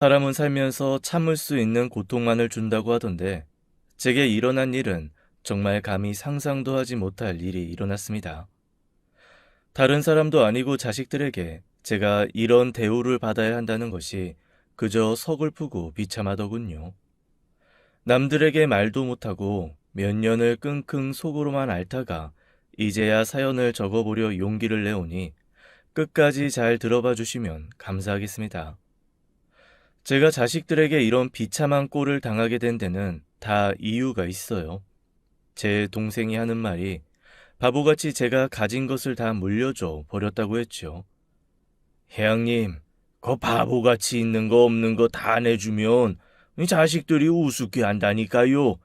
사람은 살면서 참을 수 있는 고통만을 준다고 하던데 제게 일어난 일은 정말 감히 상상도 하지 못할 일이 일어났습니다. 다른 사람도 아니고 자식들에게 제가 이런 대우를 받아야 한다는 것이 그저 서글프고 비참하더군요. 남들에게 말도 못하고 몇 년을 끙끙 속으로만 앓다가 이제야 사연을 적어보려 용기를 내오니 끝까지 잘 들어봐 주시면 감사하겠습니다. 제가 자식들에게 이런 비참한 꼴을 당하게 된 데는 다 이유가 있어요. 제 동생이 하는 말이 바보같이 제가 가진 것을 다 물려줘 버렸다고 했죠. 회장님, 그 바보같이 있는 거 없는 거 다 내주면 이 자식들이 우습게 한다니까요.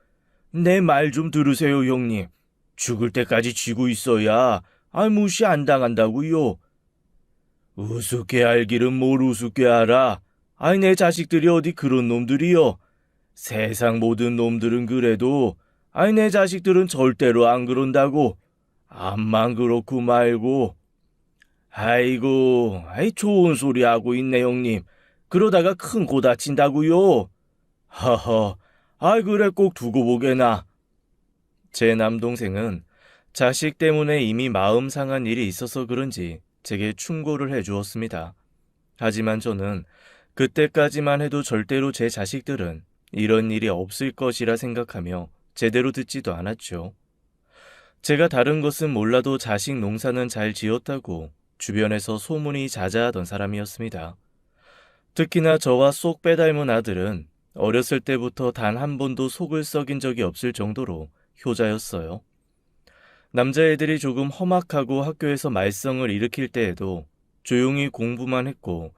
내 말 좀 들으세요, 형님. 죽을 때까지 쥐고 있어야 무시 안 당한다고요. 우습게 알기는 뭘 우습게 알아. 내 자식들이 어디 그런 놈들이요. 세상 모든 놈들은 그래도 내 자식들은 절대로 안 그런다고. 암만 그렇고 말고. 아이고, 좋은 소리 하고 있네, 형님. 그러다가 큰 고 다친다고요. 허허, 그래 꼭 두고 보게나. 제 남동생은 자식 때문에 이미 마음 상한 일이 있어서 그런지 제게 충고를 해주었습니다. 하지만 저는 그때까지만 해도 절대로 제 자식들은 이런 일이 없을 것이라 생각하며 제대로 듣지도 않았죠. 제가 다른 것은 몰라도 자식 농사는 잘 지었다고 주변에서 소문이 자자하던 사람이었습니다. 특히나 저와 쏙 빼닮은 아들은 어렸을 때부터 단 한 번도 속을 썩인 적이 없을 정도로 효자였어요. 남자애들이 조금 험악하고 학교에서 말썽을 일으킬 때에도 조용히 공부만 했고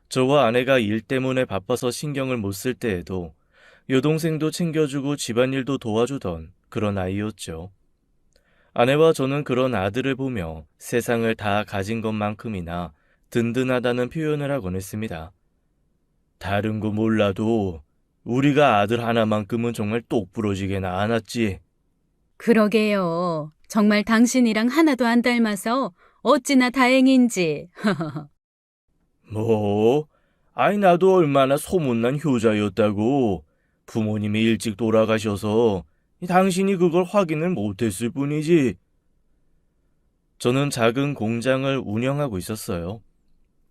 저와 아내가 일 때문에 바빠서 신경을 못 쓸 때에도 여동생도 챙겨주고 집안일도 도와주던 그런 아이였죠. 아내와 저는 그런 아들을 보며 세상을 다 가진 것만큼이나 든든하다는 표현을 하곤 했습니다. 다른 거 몰라도 우리가 아들 하나만큼은 정말 똑부러지게나 안았지. 그러게요. 정말 당신이랑 하나도 안 닮아서 어찌나 다행인지. 뭐? 나도 얼마나 소문난 효자였다고. 부모님이 일찍 돌아가셔서 당신이 그걸 확인을 못했을 뿐이지. 저는 작은 공장을 운영하고 있었어요.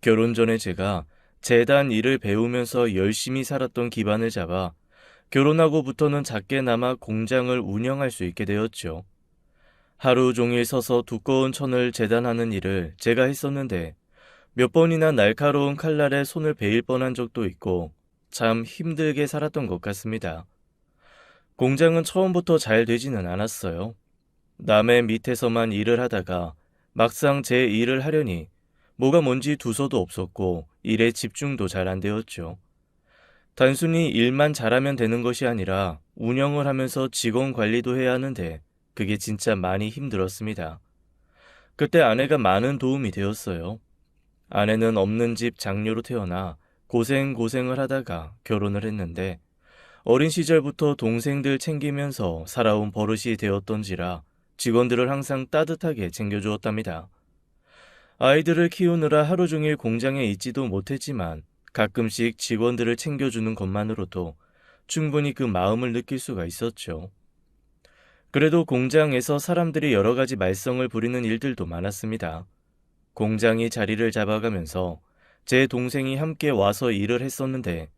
결혼 전에 제가 재단 일을 배우면서 열심히 살았던 기반을 잡아 결혼하고부터는 작게나마 공장을 운영할 수 있게 되었죠. 하루 종일 서서 두꺼운 천을 재단하는 일을 제가 했었는데 몇 번이나 날카로운 칼날에 손을 베일 뻔한 적도 있고 참 힘들게 살았던 것 같습니다. 공장은 처음부터 잘 되지는 않았어요. 남의 밑에서만 일을 하다가 막상 제 일을 하려니 뭐가 뭔지 두서도 없었고 일에 집중도 잘 안 되었죠. 단순히 일만 잘하면 되는 것이 아니라 운영을 하면서 직원 관리도 해야 하는데 그게 진짜 많이 힘들었습니다. 그때 아내가 많은 도움이 되었어요. 아내는 없는 집 장녀로 태어나 고생을 하다가 결혼을 했는데 어린 시절부터 동생들 챙기면서 살아온 버릇이 되었던지라 직원들을 항상 따뜻하게 챙겨주었답니다. 아이들을 키우느라 하루 종일 공장에 있지도 못했지만 가끔씩 직원들을 챙겨주는 것만으로도 충분히 그 마음을 느낄 수가 있었죠. 그래도 공장에서 사람들이 여러 가지 말썽을 부리는 일들도 많았습니다. 공장이 자리를 잡아가면서 제 동생이 함께 와서 일을 했었는데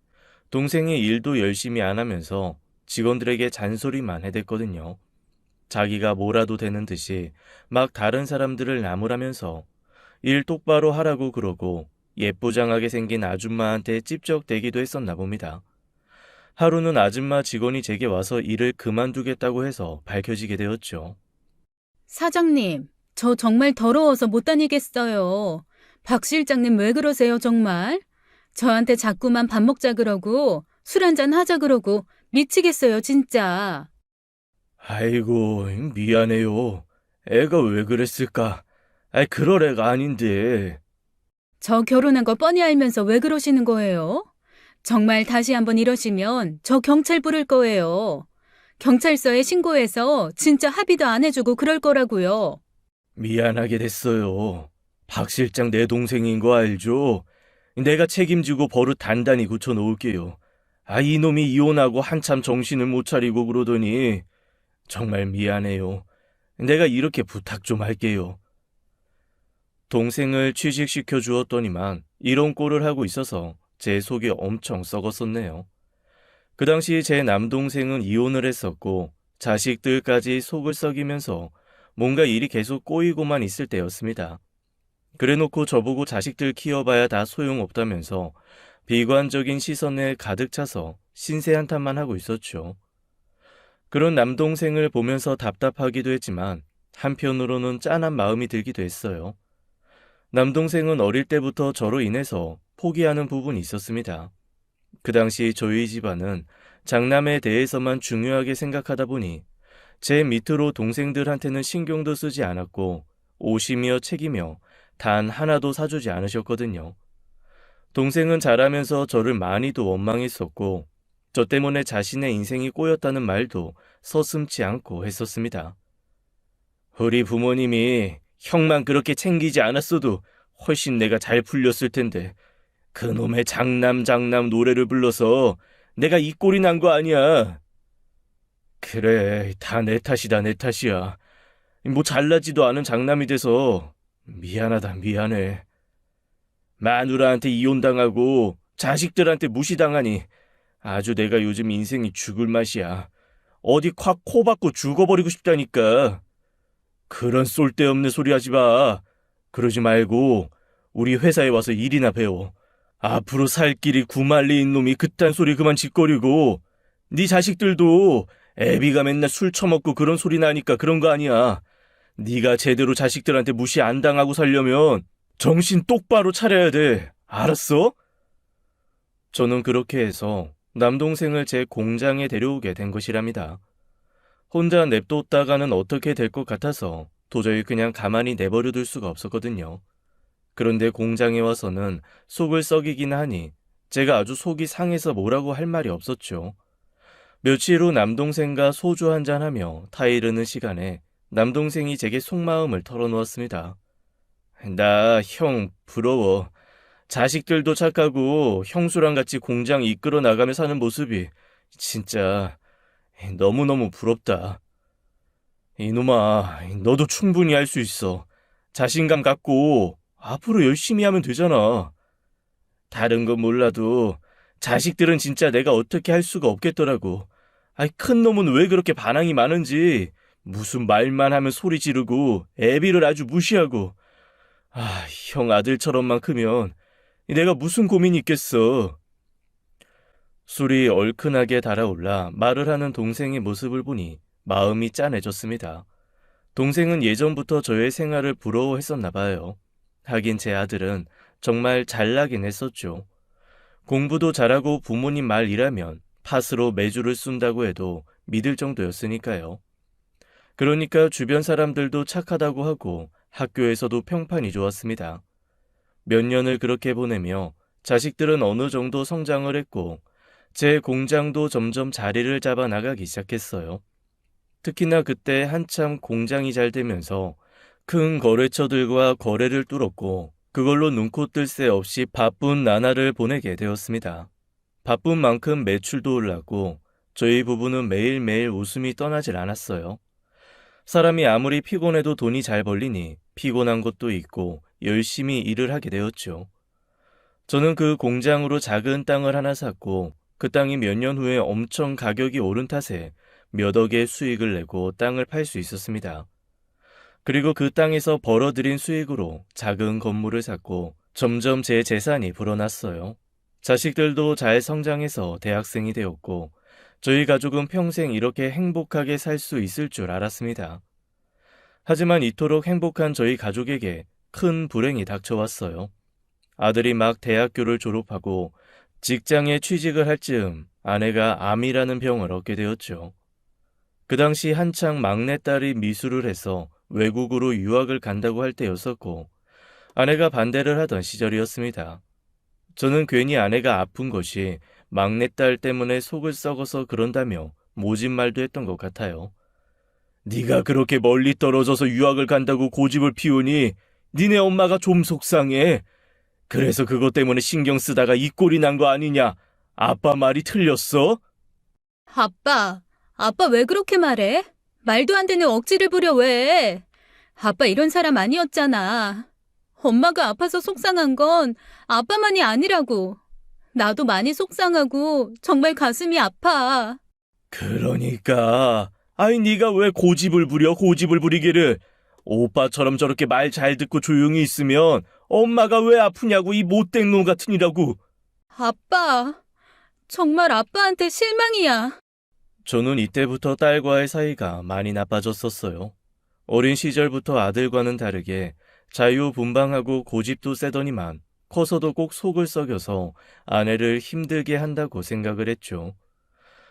동생이 일도 열심히 안 하면서 직원들에게 잔소리만 해댔거든요. 자기가 뭐라도 되는 듯이 막 다른 사람들을 나무라면서 일 똑바로 하라고 그러고 예쁘장하게 생긴 아줌마한테 찝적대기도 했었나 봅니다. 하루는 아줌마 직원이 제게 와서 일을 그만두겠다고 해서 밝혀지게 되었죠. 사장님, 저 정말 더러워서 못 다니겠어요. 박 실장님 왜 그러세요, 정말? 저한테 자꾸만 밥 먹자 그러고 술 한잔 하자 그러고 미치겠어요, 진짜. 아이고, 미안해요. 애가 왜 그랬을까? 그럴 애가 아닌데. 저 결혼한 거 뻔히 알면서 왜 그러시는 거예요? 정말 다시 한번 이러시면 저 경찰 부를 거예요. 경찰서에 신고해서 진짜 합의도 안 해주고 그럴 거라고요. 미안하게 됐어요. 박 실장 내 동생인 거 알죠? 내가 책임지고 버릇 단단히 고쳐놓을게요. 이놈이 이혼하고 한참 정신을 못 차리고 그러더니 정말 미안해요. 내가 이렇게 부탁 좀 할게요. 동생을 취직시켜 주었더니만 이런 꼴을 하고 있어서 제 속이 엄청 썩었었네요. 그 당시 제 남동생은 이혼을 했었고 자식들까지 속을 썩이면서 뭔가 일이 계속 꼬이고만 있을 때였습니다. 그래놓고 저보고 자식들 키워봐야 다 소용없다면서 비관적인 시선에 가득 차서 신세 한탄만 하고 있었죠. 그런 남동생을 보면서 답답하기도 했지만 한편으로는 짠한 마음이 들기도 했어요. 남동생은 어릴 때부터 저로 인해서 포기하는 부분이 있었습니다. 그 당시 저희 집안은 장남에 대해서만 중요하게 생각하다 보니 제 밑으로 동생들한테는 신경도 쓰지 않았고 옷이며 책이며 단 하나도 사주지 않으셨거든요. 동생은 자라면서 저를 많이도 원망했었고 저 때문에 자신의 인생이 꼬였다는 말도 서슴지 않고 했었습니다. 우리 부모님이 형만 그렇게 챙기지 않았어도 훨씬 내가 잘 풀렸을 텐데 그놈의 장남 노래를 불러서 내가 이 꼴이 난 거 아니야. 그래, 다 내 탓이다, 내 탓이야. 뭐 잘나지도 않은 장남이 돼서 미안하다, 미안해. 마누라한테 이혼당하고 자식들한테 무시당하니 아주 내가 요즘 인생이 죽을 맛이야. 어디 콱 코 박고 죽어버리고 싶다니까. 그런 쏠데없는 소리 하지 마. 그러지 말고 우리 회사에 와서 일이나 배워. 앞으로 살 길이 구말리인 놈이 그딴 소리 그만 짓거리고 네 자식들도 애비가 맨날 술 처먹고 그런 소리 나니까 그런 거 아니야. 네가 제대로 자식들한테 무시 안 당하고 살려면 정신 똑바로 차려야 돼. 알았어? 저는 그렇게 해서 남동생을 제 공장에 데려오게 된 것이랍니다. 혼자 냅뒀다가는 어떻게 될 것 같아서 도저히 그냥 가만히 내버려둘 수가 없었거든요. 그런데 공장에 와서는 속을 썩이긴 하니 제가 아주 속이 상해서 뭐라고 할 말이 없었죠. 며칠 후 남동생과 소주 한잔하며 타이르는 시간에 남동생이 제게 속마음을 털어놓았습니다. 나 형 부러워. 자식들도 착하고 형수랑 같이 공장 이끌어 나가며 사는 모습이 진짜 너무너무 부럽다. 이놈아, 너도 충분히 할 수 있어. 자신감 갖고 앞으로 열심히 하면 되잖아. 다른 건 몰라도 자식들은 진짜 내가 어떻게 할 수가 없겠더라고. 큰 놈은 왜 그렇게 반항이 많은지 무슨 말만 하면 소리 지르고 애비를 아주 무시하고. 형 아들처럼만 크면 내가 무슨 고민이 있겠어. 술이 얼큰하게 달아올라 말을 하는 동생의 모습을 보니 마음이 짠해졌습니다. 동생은 예전부터 저의 생활을 부러워했었나 봐요. 하긴 제 아들은 정말 잘나긴 했었죠. 공부도 잘하고 부모님 말 일하면 팥으로 매주를 쏜다고 해도 믿을 정도였으니까요. 그러니까 주변 사람들도 착하다고 하고 학교에서도 평판이 좋았습니다. 몇 년을 그렇게 보내며 자식들은 어느 정도 성장을 했고 제 공장도 점점 자리를 잡아 나가기 시작했어요. 특히나 그때 한참 공장이 잘 되면서 큰 거래처들과 거래를 뚫었고 그걸로 눈코 뜰 새 없이 바쁜 나날을 보내게 되었습니다. 바쁜 만큼 매출도 올랐고 저희 부부는 매일매일 웃음이 떠나질 않았어요. 사람이 아무리 피곤해도 돈이 잘 벌리니 피곤한 것도 있고 열심히 일을 하게 되었죠. 저는 그 공장으로 작은 땅을 하나 샀고 그 땅이 몇 년 후에 엄청 가격이 오른 탓에 몇 억의 수익을 내고 땅을 팔 수 있었습니다. 그리고 그 땅에서 벌어들인 수익으로 작은 건물을 샀고 점점 제 재산이 불어났어요. 자식들도 잘 성장해서 대학생이 되었고 저희 가족은 평생 이렇게 행복하게 살 수 있을 줄 알았습니다. 하지만 이토록 행복한 저희 가족에게 큰 불행이 닥쳐왔어요. 아들이 막 대학교를 졸업하고 직장에 취직을 할 즈음 아내가 암이라는 병을 얻게 되었죠. 그 당시 한창 막내딸이 미술을 해서 외국으로 유학을 간다고 할 때였었고 아내가 반대를 하던 시절이었습니다. 저는 괜히 아내가 아픈 것이 막내딸 때문에 속을 썩어서 그런다며 모진 말도 했던 것 같아요. 네가 그렇게 멀리 떨어져서 유학을 간다고 고집을 피우니 니네 엄마가 좀 속상해. 그래서 그것 때문에 신경 쓰다가 이 꼴이 난 거 아니냐? 아빠 말이 틀렸어? 아빠 왜 그렇게 말해? 말도 안 되는 억지를 부려 왜? 아빠 이런 사람 아니었잖아. 엄마가 아파서 속상한 건 아빠만이 아니라고. 나도 많이 속상하고 정말 가슴이 아파. 그러니까 아이 네가 왜 고집을 부려 고집을 부리기를. 오빠처럼 저렇게 말 잘 듣고 조용히 있으면 엄마가 왜 아프냐고 이 못된 놈 같으니라고. 아빠, 정말 아빠한테 실망이야. 저는 이때부터 딸과의 사이가 많이 나빠졌었어요. 어린 시절부터 아들과는 다르게 자유분방하고 고집도 세더니만 커서도 꼭 속을 썩여서 아내를 힘들게 한다고 생각을 했죠.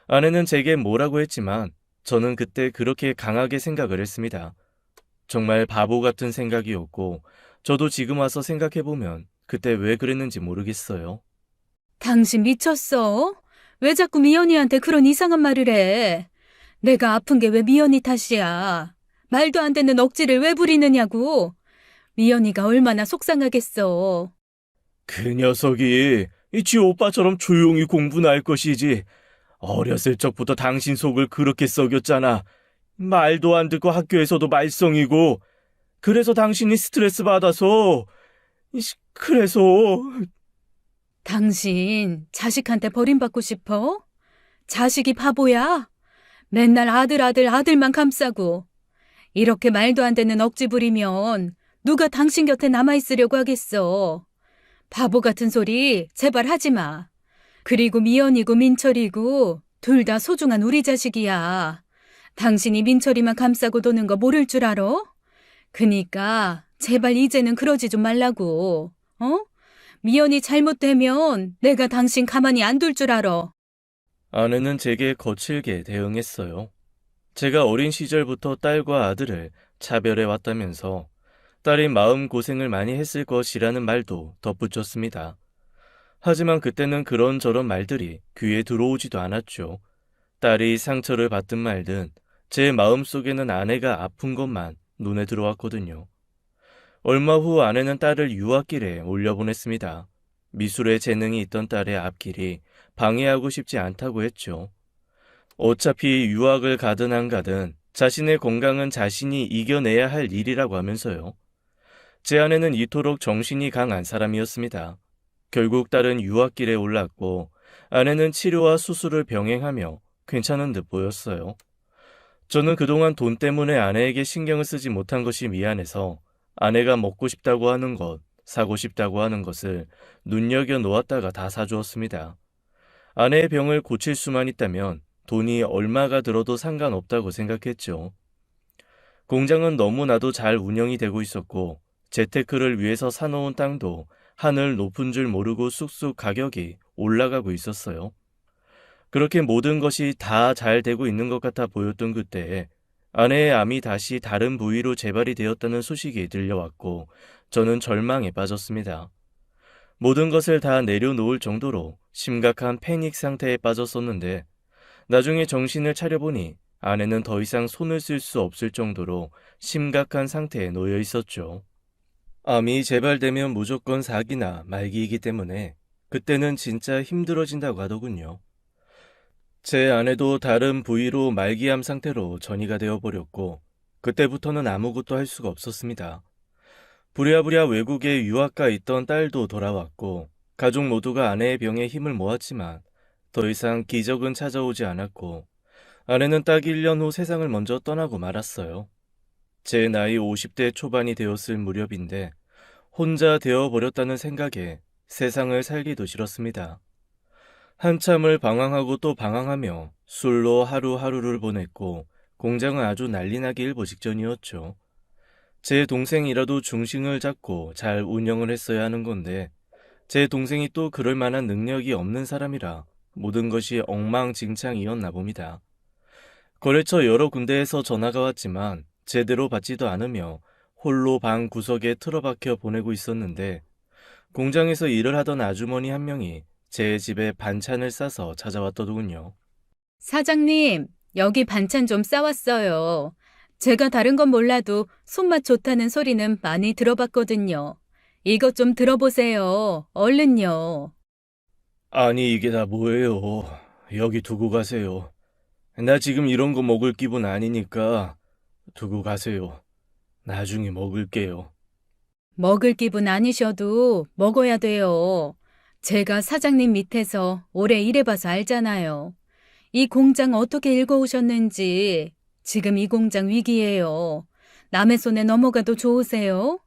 아내는 제게 뭐라고 했지만 저는 그때 그렇게 강하게 생각을 했습니다. 정말 바보 같은 생각이었고 저도 지금 와서 생각해보면 그때 왜 그랬는지 모르겠어요. 당신 미쳤어? 왜 자꾸 미연이한테 그런 이상한 말을 해? 내가 아픈 게 왜 미연이 탓이야? 말도 안 되는 억지를 왜 부리느냐고? 미연이가 얼마나 속상하겠어. 그 녀석이 지 오빠처럼 조용히 공부나 할 것이지. 어렸을 적부터 당신 속을 그렇게 썩였잖아. 말도 안 듣고 학교에서도 말썽이고. 그래서 당신이 스트레스 받아서. 그래서. 당신 자식한테 버림받고 싶어? 자식이 바보야? 맨날 아들만 감싸고. 이렇게 말도 안 되는 억지 부리면 누가 당신 곁에 남아있으려고 하겠어. 바보 같은 소리 제발 하지 마. 그리고 미연이고 민철이고 둘 다 소중한 우리 자식이야. 당신이 민철이만 감싸고 도는 거 모를 줄 알아? 그니까 제발 이제는 그러지 좀 말라고. 어? 미연이 잘못되면 내가 당신 가만히 안 둘 줄 알아. 아내는 제게 거칠게 대응했어요. 제가 어린 시절부터 딸과 아들을 차별해 왔다면서 딸이 마음고생을 많이 했을 것이라는 말도 덧붙였습니다. 하지만 그때는 그런저런 말들이 귀에 들어오지도 않았죠. 딸이 상처를 받든 말든 제 마음속에는 아내가 아픈 것만 눈에 들어왔거든요. 얼마 후 아내는 딸을 유학길에 올려보냈습니다. 미술에 재능이 있던 딸의 앞길이 방해하고 싶지 않다고 했죠. 어차피 유학을 가든 안 가든 자신의 건강은 자신이 이겨내야 할 일이라고 하면서요. 제 아내는 이토록 정신이 강한 사람이었습니다. 결국 딸은 유학길에 올랐고 아내는 치료와 수술을 병행하며 괜찮은 듯 보였어요. 저는 그동안 돈 때문에 아내에게 신경을 쓰지 못한 것이 미안해서 아내가 먹고 싶다고 하는 것, 사고 싶다고 하는 것을 눈여겨놓았다가 다 사주었습니다. 아내의 병을 고칠 수만 있다면 돈이 얼마가 들어도 상관없다고 생각했죠. 공장은 너무나도 잘 운영이 되고 있었고 재테크를 위해서 사놓은 땅도 하늘 높은 줄 모르고 쑥쑥 가격이 올라가고 있었어요. 그렇게 모든 것이 다 잘 되고 있는 것 같아 보였던 그때에 아내의 암이 다시 다른 부위로 재발이 되었다는 소식이 들려왔고 저는 절망에 빠졌습니다. 모든 것을 다 내려놓을 정도로 심각한 패닉 상태에 빠졌었는데 나중에 정신을 차려보니 아내는 더 이상 손을 쓸 수 없을 정도로 심각한 상태에 놓여 있었죠. 암이 재발되면 무조건 사기나 말기이기 때문에 그때는 진짜 힘들어진다고 하더군요. 제 아내도 다른 부위로 말기암 상태로 전이가 되어버렸고 그때부터는 아무것도 할 수가 없었습니다. 부랴부랴 외국에 유학가 있던 딸도 돌아왔고 가족 모두가 아내의 병에 힘을 모았지만 더 이상 기적은 찾아오지 않았고 아내는 딱 1년 후 세상을 먼저 떠나고 말았어요. 제 나이 50대 초반이 되었을 무렵인데 혼자 되어버렸다는 생각에 세상을 살기도 싫었습니다. 한참을 방황하고 또 방황하며 술로 하루하루를 보냈고 공장은 아주 난리나기 일보 직전이었죠. 제 동생이라도 중심을 잡고 잘 운영을 했어야 하는 건데 제 동생이 또 그럴 만한 능력이 없는 사람이라 모든 것이 엉망진창이었나 봅니다. 거래처 여러 군데에서 전화가 왔지만 제대로 받지도 않으며 홀로 방 구석에 틀어박혀 보내고 있었는데 공장에서 일을 하던 아주머니 한 명이 제 집에 반찬을 싸서 찾아왔더군요. 사장님, 여기 반찬 좀 싸왔어요. 제가 다른 건 몰라도 손맛 좋다는 소리는 많이 들어봤거든요. 이것 좀 들어보세요. 얼른요. 아니, 이게 다 뭐예요? 여기 두고 가세요. 나 지금 이런 거 먹을 기분 아니니까 두고 가세요. 나중에 먹을게요. 먹을 기분 아니셔도 먹어야 돼요. 제가 사장님 밑에서 오래 일해봐서 알잖아요. 이 공장 어떻게 읽어오셨는지 지금 이 공장 위기예요. 남의 손에 넘어가도 좋으세요?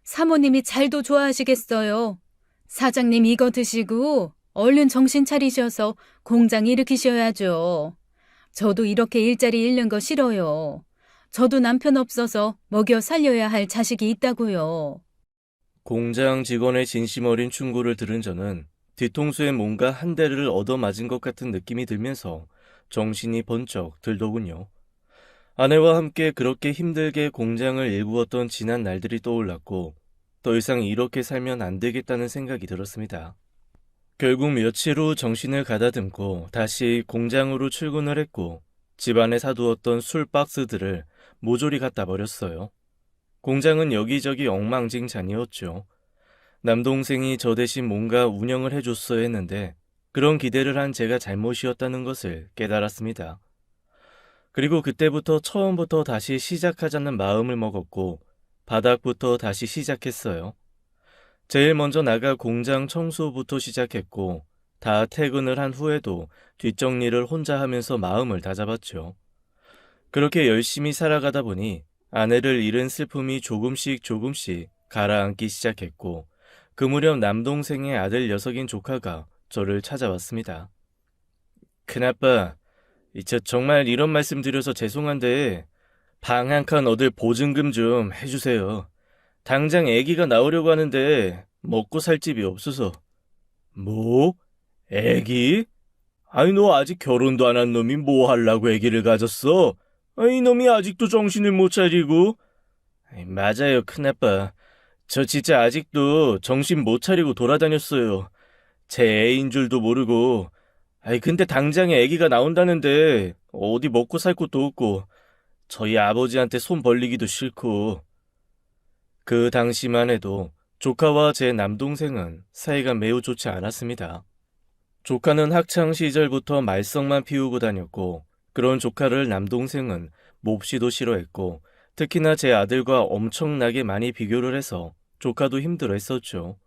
사모님이 잘도 좋아하시겠어요. 사장님 이거 드시고 얼른 정신 차리셔서 공장 일으키셔야죠. 저도 이렇게 일자리 잃는 거 싫어요. 저도 남편 없어서 먹여 살려야 할 자식이 있다고요. 공장 직원의 진심 어린 충고를 들은 저는 뒤통수에 뭔가 한 대를 얻어맞은 것 같은 느낌이 들면서 정신이 번쩍 들더군요. 아내와 함께 그렇게 힘들게 공장을 일구었던 지난 날들이 떠올랐고 더 이상 이렇게 살면 안 되겠다는 생각이 들었습니다. 결국 며칠 후 정신을 가다듬고 다시 공장으로 출근을 했고 집안에 사두었던 술 박스들을 모조리 갖다 버렸어요. 공장은 여기저기 엉망진창이었죠. 남동생이 저 대신 뭔가 운영을 해줬어야 했는데 그런 기대를 한 제가 잘못이었다는 것을 깨달았습니다. 그리고 그때부터 처음부터 다시 시작하자는 마음을 먹었고 바닥부터 다시 시작했어요. 제일 먼저 나가 공장 청소부터 시작했고 다 퇴근을 한 후에도 뒷정리를 혼자 하면서 마음을 다잡았죠. 그렇게 열심히 살아가다 보니 아내를 잃은 슬픔이 조금씩 가라앉기 시작했고 그 무렵 남동생의 아들 녀석인 조카가 저를 찾아왔습니다. 큰아빠, 저 정말 이런 말씀 드려서 죄송한데 방 한 칸 얻을 보증금 좀 해주세요. 당장 아기가 나오려고 하는데 먹고 살 집이 없어서. 뭐? 아기? 아니 너 아직 결혼도 안 한 놈이 뭐 하려고 아기를 가졌어? 아이 놈이 아직도 정신을 못 차리고. 맞아요 큰아빠. 저 진짜 아직도 정신 못 차리고 돌아다녔어요. 제 애인 줄도 모르고. 근데 당장에 아기가 나온다는데 어디 먹고 살 곳도 없고 저희 아버지한테 손 벌리기도 싫고. 그 당시만 해도 조카와 제 남동생은 사이가 매우 좋지 않았습니다. 조카는 학창 시절부터 말썽만 피우고 다녔고 그런 조카를 남동생은 몹시도 싫어했고 특히나 제 아들과 엄청나게 많이 비교를 해서 조카도 힘들어했었죠.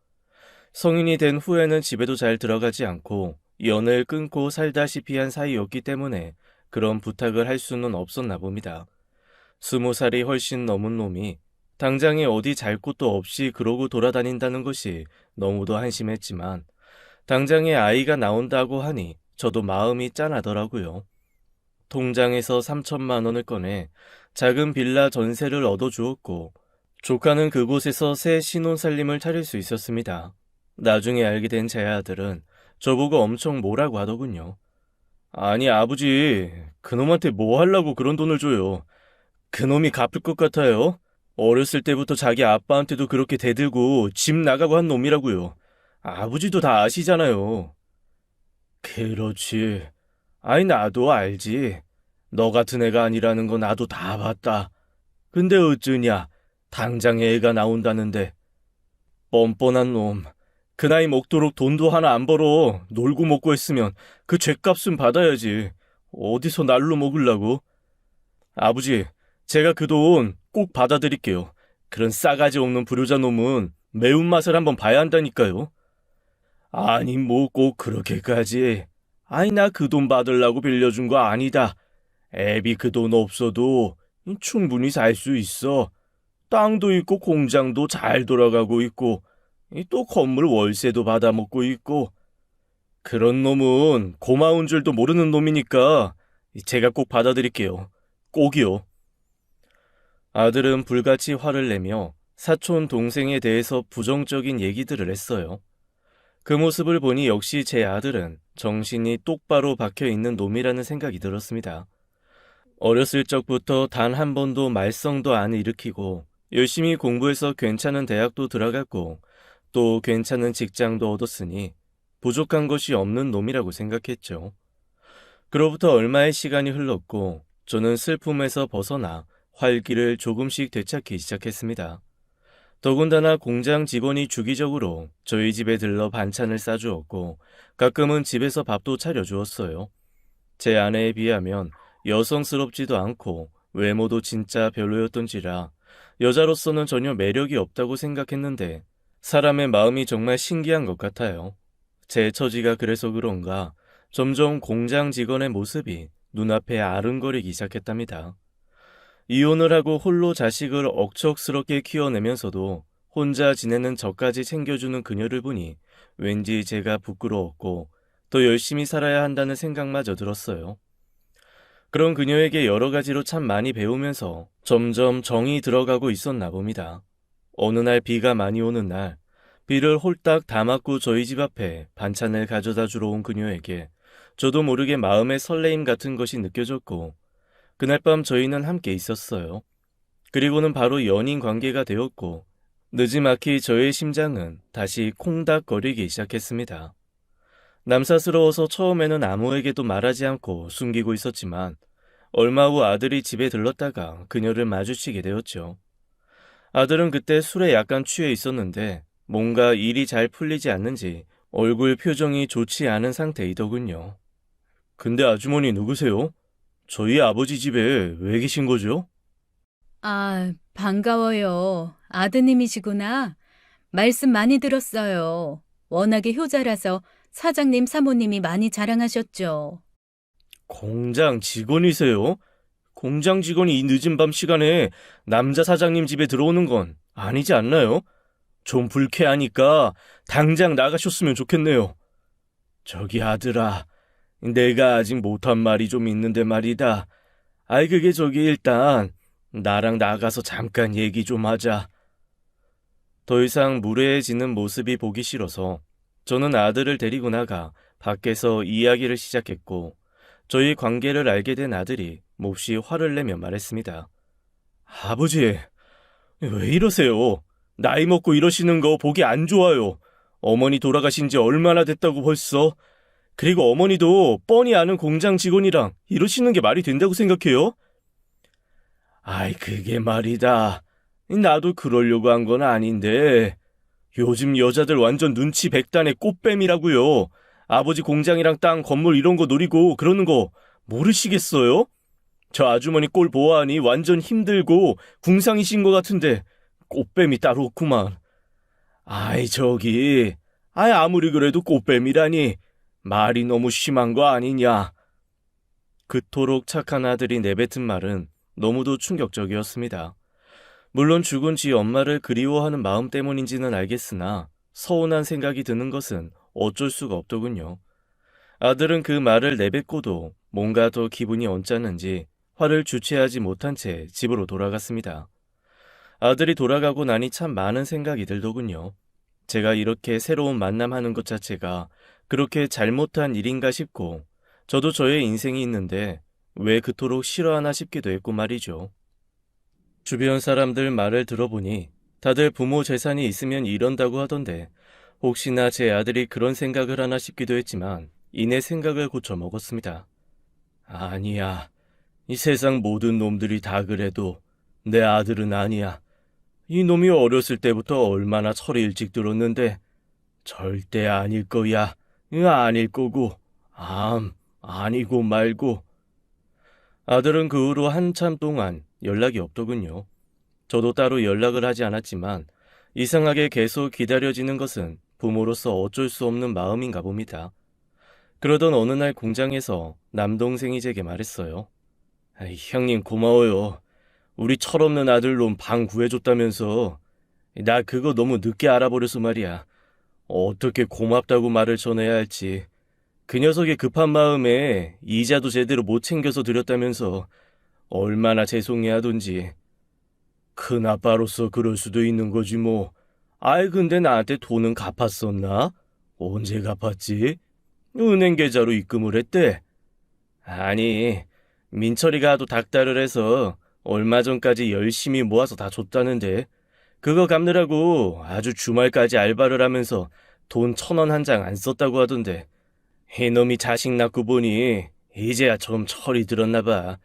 성인이 된 후에는 집에도 잘 들어가지 않고 연을 끊고 살다시피 한 사이였기 때문에 그런 부탁을 할 수는 없었나 봅니다. 20살이 훨씬 넘은 놈이 당장에 어디 잘 곳도 없이 그러고 돌아다닌다는 것이 너무도 한심했지만 당장에 아이가 나온다고 하니 저도 마음이 짠하더라고요. 통장에서 3천만 원을 꺼내 작은 빌라 전세를 얻어주었고 조카는 그곳에서 새 신혼살림을 차릴 수 있었습니다. 나중에 알게 된 제 아들은 저보고 엄청 뭐라고 하더군요. 아니 아버지, 그놈한테 뭐 하려고 그런 돈을 줘요. 그놈이 갚을 것 같아요? 어렸을 때부터 자기 아빠한테도 그렇게 대들고 집 나가고 한 놈이라고요. 아버지도 다 아시잖아요. 그렇지. 아이 나도 알지. 너 같은 애가 아니라는 거 나도 다 봤다. 근데 어쩌냐. 당장 애가 나온다는데. 뻔뻔한 놈. 그 나이 먹도록 돈도 하나 안 벌어. 놀고 먹고 했으면 그 죗값은 받아야지. 어디서 날로 먹으려고? 아버지, 제가 그 돈 꼭 받아드릴게요. 그런 싸가지 없는 불효자 놈은 매운맛을 한번 봐야 한다니까요. 아니 뭐 꼭 그렇게까지. 아니 나 그 돈 받으려고 빌려준 거 아니다. 애비 그 돈 없어도 충분히 살 수 있어. 땅도 있고 공장도 잘 돌아가고 있고 또 건물 월세도 받아먹고 있고. 그런 놈은 고마운 줄도 모르는 놈이니까 제가 꼭 받아드릴게요. 꼭이요. 아들은 불같이 화를 내며 사촌 동생에 대해서 부정적인 얘기들을 했어요. 그 모습을 보니 역시 제 아들은 정신이 똑바로 박혀있는 놈이라는 생각이 들었습니다. 어렸을 적부터 단 한 번도 말썽도 안 일으키고 열심히 공부해서 괜찮은 대학도 들어갔고 또 괜찮은 직장도 얻었으니 부족한 것이 없는 놈이라고 생각했죠. 그로부터 얼마의 시간이 흘렀고 저는 슬픔에서 벗어나 활기를 조금씩 되찾기 시작했습니다. 더군다나 공장 직원이 주기적으로 저희 집에 들러 반찬을 싸주었고 가끔은 집에서 밥도 차려주었어요. 제 아내에 비하면 여성스럽지도 않고 외모도 진짜 별로였던지라 여자로서는 전혀 매력이 없다고 생각했는데 사람의 마음이 정말 신기한 것 같아요. 제 처지가 그래서 그런가 점점 공장 직원의 모습이 눈앞에 아른거리기 시작했답니다. 이혼을 하고 홀로 자식을 억척스럽게 키워내면서도 혼자 지내는 저까지 챙겨주는 그녀를 보니 왠지 제가 부끄러웠고 더 열심히 살아야 한다는 생각마저 들었어요. 그런 그녀에게 여러 가지로 참 많이 배우면서 점점 정이 들어가고 있었나 봅니다. 어느 날 비가 많이 오는 날, 비를 홀딱 다 맞고 저희 집 앞에 반찬을 가져다 주러 온 그녀에게 저도 모르게 마음의 설레임 같은 것이 느껴졌고 그날 밤 저희는 함께 있었어요. 그리고는 바로 연인 관계가 되었고 느지막이 저의 심장은 다시 콩닥거리기 시작했습니다. 남사스러워서 처음에는 아무에게도 말하지 않고 숨기고 있었지만 얼마 후 아들이 집에 들렀다가 그녀를 마주치게 되었죠. 아들은 그때 술에 약간 취해 있었는데 뭔가 일이 잘 풀리지 않는지 얼굴 표정이 좋지 않은 상태이더군요. 근데 아주머니 누구세요? 저희 아버지 집에 왜 계신 거죠? 아, 반가워요. 아드님이시구나. 말씀 많이 들었어요. 워낙에 효자라서 사장님, 사모님이 많이 자랑하셨죠. 공장 직원이세요? 공장 직원이 이 늦은 밤 시간에 남자 사장님 집에 들어오는 건 아니지 않나요? 좀 불쾌하니까 당장 나가셨으면 좋겠네요. 저기 아들아, 내가 아직 못한 말이 좀 있는데 말이다. 아이 그게 저기 일단 나랑 나가서 잠깐 얘기 좀 하자. 더 이상 무례해지는 모습이 보기 싫어서 저는 아들을 데리고 나가 밖에서 이야기를 시작했고 저희 관계를 알게 된 아들이 몹시 화를 내며 말했습니다. 아버지, 왜 이러세요? 나이 먹고 이러시는 거 보기 안 좋아요. 어머니 돌아가신 지 얼마나 됐다고 벌써? 그리고 어머니도 뻔히 아는 공장 직원이랑 이러시는 게 말이 된다고 생각해요? 아이, 그게 말이다. 나도 그러려고 한 건 아닌데. 요즘 여자들 완전 눈치 백단의 꽃뱀이라고요. 아버지 공장이랑 땅, 건물 이런 거 노리고 그러는 거 모르시겠어요? 저 아주머니 꼴 보아하니 완전 힘들고 궁상이신 것 같은데 꽃뱀이 따로 없구만. 아이 저기, 아이 아무리 그래도 꽃뱀이라니 말이 너무 심한 거 아니냐. 그토록 착한 아들이 내뱉은 말은 너무도 충격적이었습니다. 물론 죽은 지 엄마를 그리워하는 마음 때문인지는 알겠으나 서운한 생각이 드는 것은 어쩔 수가 없더군요. 아들은 그 말을 내뱉고도 뭔가 더 기분이 언짢은지 화를 주체하지 못한 채 집으로 돌아갔습니다. 아들이 돌아가고 나니 참 많은 생각이 들더군요. 제가 이렇게 새로운 만남하는 것 자체가 그렇게 잘못한 일인가 싶고 저도 저의 인생이 있는데 왜 그토록 싫어하나 싶기도 했고 말이죠. 주변 사람들 말을 들어보니 다들 부모 재산이 있으면 이런다고 하던데 혹시나 제 아들이 그런 생각을 하나 싶기도 했지만 이내 생각을 고쳐 먹었습니다. 아니야. 이 세상 모든 놈들이 다 그래도 내 아들은 아니야. 이 놈이 어렸을 때부터 얼마나 철이 일찍 들었는데 절대 아닐 거야. 아닐 거고 아니고 말고. 아들은 그 후로 한참 동안 연락이 없더군요. 저도 따로 연락을 하지 않았지만 이상하게 계속 기다려지는 것은 부모로서 어쩔 수 없는 마음인가 봅니다. 그러던 어느 날 공장에서 남동생이 제게 말했어요. 형님 고마워요. 우리 철없는 아들놈 방 구해줬다면서. 나 그거 너무 늦게 알아버려서 말이야. 어떻게 고맙다고 말을 전해야 할지. 그 녀석의 급한 마음에 이자도 제대로 못 챙겨서 드렸다면서 얼마나 죄송해하던지. 큰아빠로서 그럴 수도 있는 거지 뭐. 아이 근데 나한테 돈은 갚았었나? 언제 갚았지? 은행 계좌로 입금을 했대. 아니, 민철이가 하도 닥달을 해서 얼마 전까지 열심히 모아서 다 줬다는데 그거 갚느라고 아주 주말까지 알바를 하면서 돈 1,000원 한 장 안 썼다고 하던데 이놈이 자식 낳고 보니 이제야 좀 철이 들었나 봐.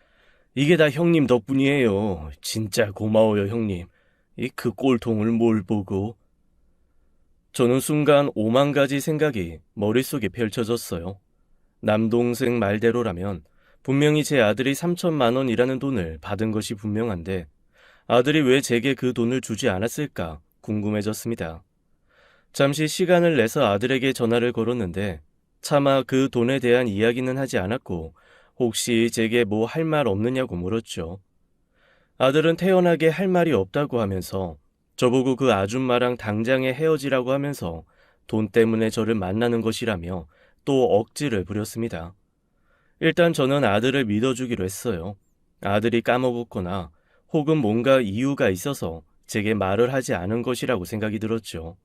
이게 다 형님 덕분이에요. 진짜 고마워요 형님. 이 그 꼴통을 뭘 보고. 저는 순간 5만 가지 생각이 머릿속에 펼쳐졌어요. 남동생 말대로라면 분명히 제 아들이 3천만 원이라는 돈을 받은 것이 분명한데 아들이 왜 제게 그 돈을 주지 않았을까 궁금해졌습니다. 잠시 시간을 내서 아들에게 전화를 걸었는데 차마 그 돈에 대한 이야기는 하지 않았고 혹시 제게 뭐 할 말 없느냐고 물었죠. 아들은 태연하게 할 말이 없다고 하면서 저보고 그 아줌마랑 당장에 헤어지라고 하면서 돈 때문에 저를 만나는 것이라며 또 억지를 부렸습니다. 일단 저는 아들을 믿어주기로 했어요. 아들이 까먹었거나 혹은 뭔가 이유가 있어서 제게 말을 하지 않은 것이라고 생각이 들었죠.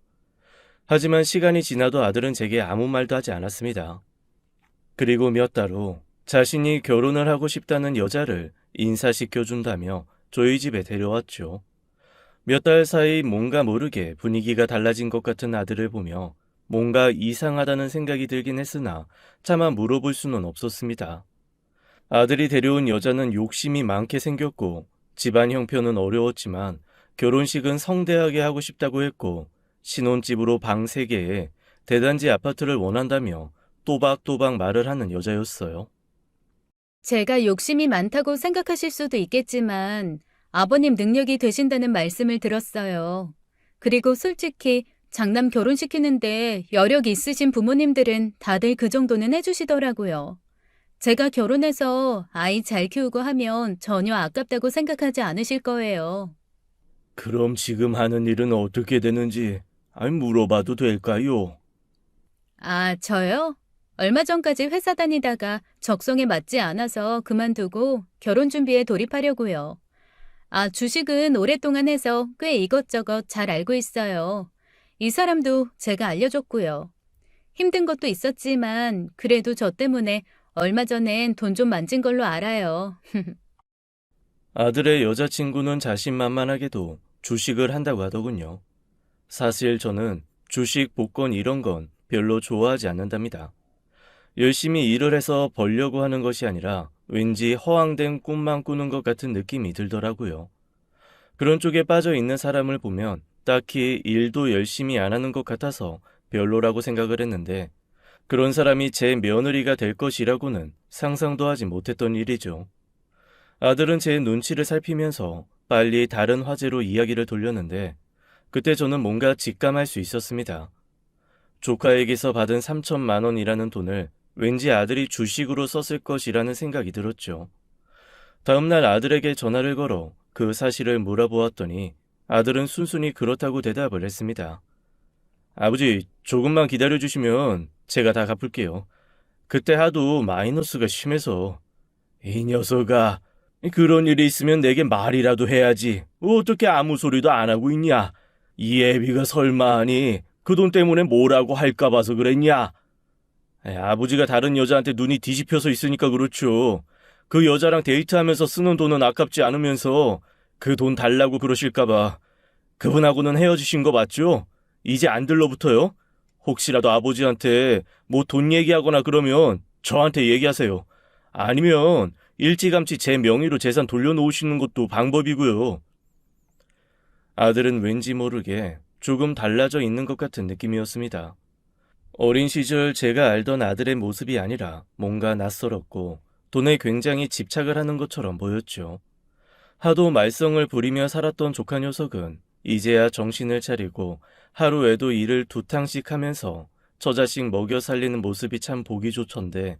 하지만 시간이 지나도 아들은 제게 아무 말도 하지 않았습니다. 그리고 몇 달 후 자신이 결혼을 하고 싶다는 여자를 인사시켜준다며 저희 집에 데려왔죠. 몇 달 사이 뭔가 모르게 분위기가 달라진 것 같은 아들을 보며 뭔가 이상하다는 생각이 들긴 했으나 차마 물어볼 수는 없었습니다. 아들이 데려온 여자는 욕심이 많게 생겼고 집안 형편은 어려웠지만 결혼식은 성대하게 하고 싶다고 했고 신혼집으로 방 3개에 대단지 아파트를 원한다며 또박또박 말을 하는 여자였어요. 제가 욕심이 많다고 생각하실 수도 있겠지만 아버님 능력이 되신다는 말씀을 들었어요. 그리고 솔직히 장남 결혼시키는데 여력이 있으신 부모님들은 다들 그 정도는 해주시더라고요. 제가 결혼해서 아이 잘 키우고 하면 전혀 아깝다고 생각하지 않으실 거예요. 그럼 지금 하는 일은 어떻게 되는지 물어봐도 될까요? 아, 저요? 얼마 전까지 회사 다니다가 적성에 맞지 않아서 그만두고 결혼 준비에 돌입하려고요. 아, 주식은 오랫동안 해서 꽤 이것저것 잘 알고 있어요. 이 사람도 제가 알려줬고요. 힘든 것도 있었지만 그래도 저 때문에 얼마 전엔 돈 좀 만진 걸로 알아요. 아들의 여자친구는 자신만만하게도 주식을 한다고 하더군요. 사실 저는 주식, 복권 이런 건 별로 좋아하지 않는답니다. 열심히 일을 해서 벌려고 하는 것이 아니라 왠지 허황된 꿈만 꾸는 것 같은 느낌이 들더라고요. 그런 쪽에 빠져 있는 사람을 보면 딱히 일도 열심히 안 하는 것 같아서 별로라고 생각을 했는데 그런 사람이 제 며느리가 될 것이라고는 상상도 하지 못했던 일이죠. 아들은 제 눈치를 살피면서 빨리 다른 화제로 이야기를 돌렸는데 그때 저는 뭔가 직감할 수 있었습니다. 조카에게서 받은 3천만 원이라는 돈을 왠지 아들이 주식으로 썼을 것이라는 생각이 들었죠. 다음날 아들에게 전화를 걸어 그 사실을 물어보았더니 아들은 순순히 그렇다고 대답을 했습니다. 아버지, 조금만 기다려주시면 제가 다 갚을게요. 그때 하도 마이너스가 심해서. 이 녀석아, 그런 일이 있으면 내게 말이라도 해야지. 어떻게 아무 소리도 안 하고 있냐? 이 애비가 설마 하니 그 돈 때문에 뭐라고 할까 봐서 그랬냐? 아버지가 다른 여자한테 눈이 뒤집혀서 있으니까 그렇죠. 그 여자랑 데이트하면서 쓰는 돈은 아깝지 않으면서 그 돈 달라고 그러실까 봐. 그분하고는 헤어지신 거 맞죠? 이제 안 들러붙어요? 혹시라도 아버지한테 뭐 돈 얘기하거나 그러면 저한테 얘기하세요. 아니면 일찌감치 제 명의로 재산 돌려놓으시는 것도 방법이고요. 아들은 왠지 모르게 조금 달라져 있는 것 같은 느낌이었습니다. 어린 시절 제가 알던 아들의 모습이 아니라 뭔가 낯설었고 돈에 굉장히 집착을 하는 것처럼 보였죠. 하도 말썽을 부리며 살았던 조카 녀석은 이제야 정신을 차리고 하루에도 일을 2탕씩 하면서 저 자식 먹여 살리는 모습이 참 보기 좋던데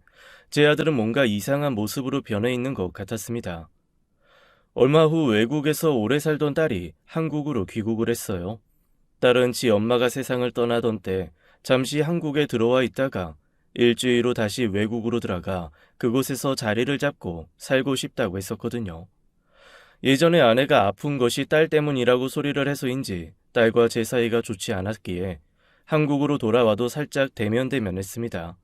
제 아들은 뭔가 이상한 모습으로 변해 있는 것 같았습니다. 얼마 후 외국에서 오래 살던 딸이 한국으로 귀국을 했어요. 딸은 지 엄마가 세상을 떠나던 때 잠시 한국에 들어와 있다가 일주일 후 다시 외국으로 들어가 그곳에서 자리를 잡고 살고 싶다고 했었거든요. 예전에 아내가 아픈 것이 딸 때문이라고 소리를 해서인지 딸과 제 사이가 좋지 않았기에 한국으로 돌아와도 살짝 대면대면했습니다.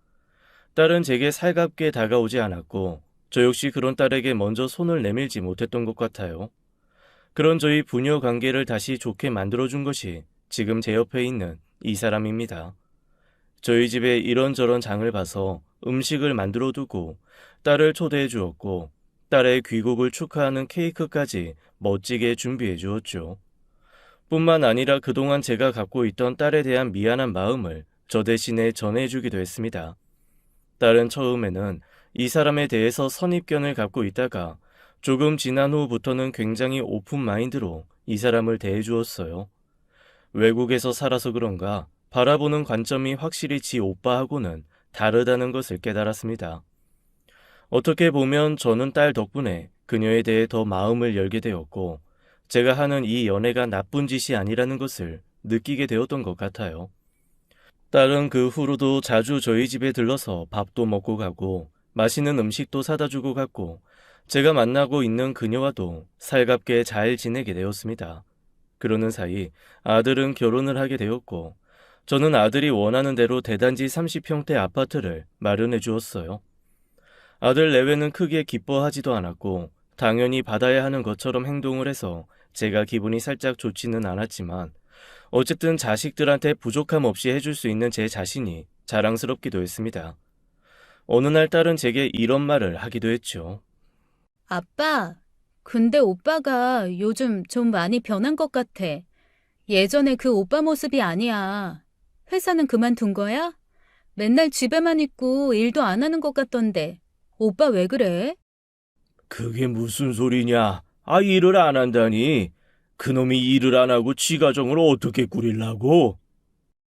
딸은 제게 살갑게 다가오지 않았고 저 역시 그런 딸에게 먼저 손을 내밀지 못했던 것 같아요. 그런 저희 부녀 관계를 다시 좋게 만들어준 것이 지금 제 옆에 있는 이 사람입니다. 저희 집에 이런저런 장을 봐서 음식을 만들어 두고 딸을 초대해 주었고 딸의 귀국을 축하하는 케이크까지 멋지게 준비해 주었죠. 뿐만 아니라 그동안 제가 갖고 있던 딸에 대한 미안한 마음을 저 대신에 전해주기도 했습니다. 딸은 처음에는 이 사람에 대해서 선입견을 갖고 있다가 조금 지난 후부터는 굉장히 오픈 마인드로 이 사람을 대해주었어요. 외국에서 살아서 그런가 바라보는 관점이 확실히 지 오빠하고는 다르다는 것을 깨달았습니다. 어떻게 보면 저는 딸 덕분에 그녀에 대해 더 마음을 열게 되었고 제가 하는 이 연애가 나쁜 짓이 아니라는 것을 느끼게 되었던 것 같아요. 딸은 그 후로도 자주 저희 집에 들러서 밥도 먹고 가고 맛있는 음식도 사다 주고 갔고 제가 만나고 있는 그녀와도 살갑게 잘 지내게 되었습니다. 그러는 사이 아들은 결혼을 하게 되었고 저는 아들이 원하는 대로 대단지 30평대 아파트를 마련해 주었어요. 아들 내외는 크게 기뻐하지도 않았고 당연히 받아야 하는 것처럼 행동을 해서 제가 기분이 살짝 좋지는 않았지만 어쨌든 자식들한테 부족함 없이 해줄 수 있는 제 자신이 자랑스럽기도 했습니다. 어느 날 딸은 제게 이런 말을 하기도 했죠. 아빠, 근데 오빠가 요즘 좀 많이 변한 것 같아. 예전에 그 오빠 모습이 아니야. 회사는 그만둔 거야? 맨날 집에만 있고 일도 안 하는 것 같던데. 오빠 왜 그래? 그게 무슨 소리냐? 일을 안 한다니? 그놈이 일을 안 하고 지 가정을 어떻게 꾸리려고?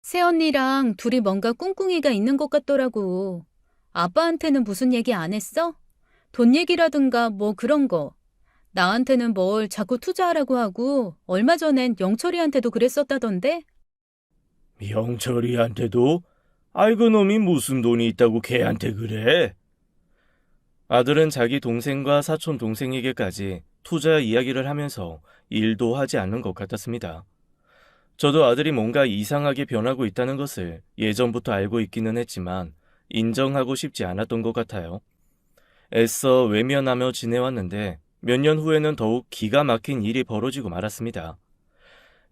새언니랑 둘이 뭔가 꿍꿍이가 있는 것 같더라고. 아빠한테는 무슨 얘기 안 했어? 돈 얘기라든가 뭐 그런 거. 나한테는 뭘 자꾸 투자하라고 하고 얼마 전엔 영철이한테도 그랬었다던데? 영철이한테도? 그놈이 무슨 돈이 있다고 걔한테 그래? 아들은 자기 동생과 사촌 동생에게까지 투자 이야기를 하면서 일도 하지 않는 것 같았습니다. 저도 아들이 뭔가 이상하게 변하고 있다는 것을 예전부터 알고 있기는 했지만 인정하고 싶지 않았던 것 같아요. 애써 외면하며 지내왔는데 몇 년 후에는 더욱 기가 막힌 일이 벌어지고 말았습니다.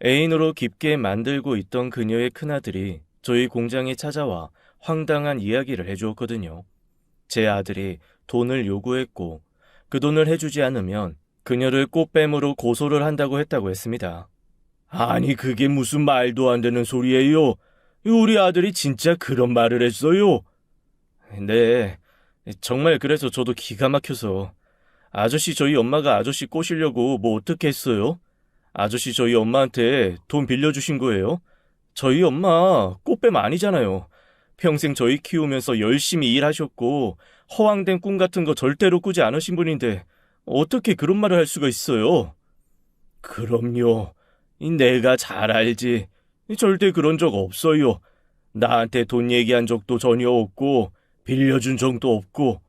애인으로 깊게 만들고 있던 그녀의 큰아들이 저희 공장에 찾아와 황당한 이야기를 해주었거든요. 제 아들이 돈을 요구했고 그 돈을 해주지 않으면 그녀를 꽃뱀으로 고소를 한다고 했다고 했습니다. 아니 그게 무슨 말도 안 되는 소리예요. 우리 아들이 진짜 그런 말을 했어요. 네, 정말 그래서 저도 기가 막혀서 아저씨 저희 엄마가 아저씨 꼬시려고 뭐 어떻게 했어요? 아저씨 저희 엄마한테 돈 빌려주신 거예요? 저희 엄마 꽃뱀 아니잖아요. 평생 저희 키우면서 열심히 일하셨고 허황된 꿈 같은 거 절대로 꾸지 않으신 분인데 어떻게 그런 말을 할 수가 있어요? 그럼요. 내가 잘 알지. 절대 그런 적 없어요. 나한테 돈 얘기한 적도 전혀 없고 빌려준 적도 없고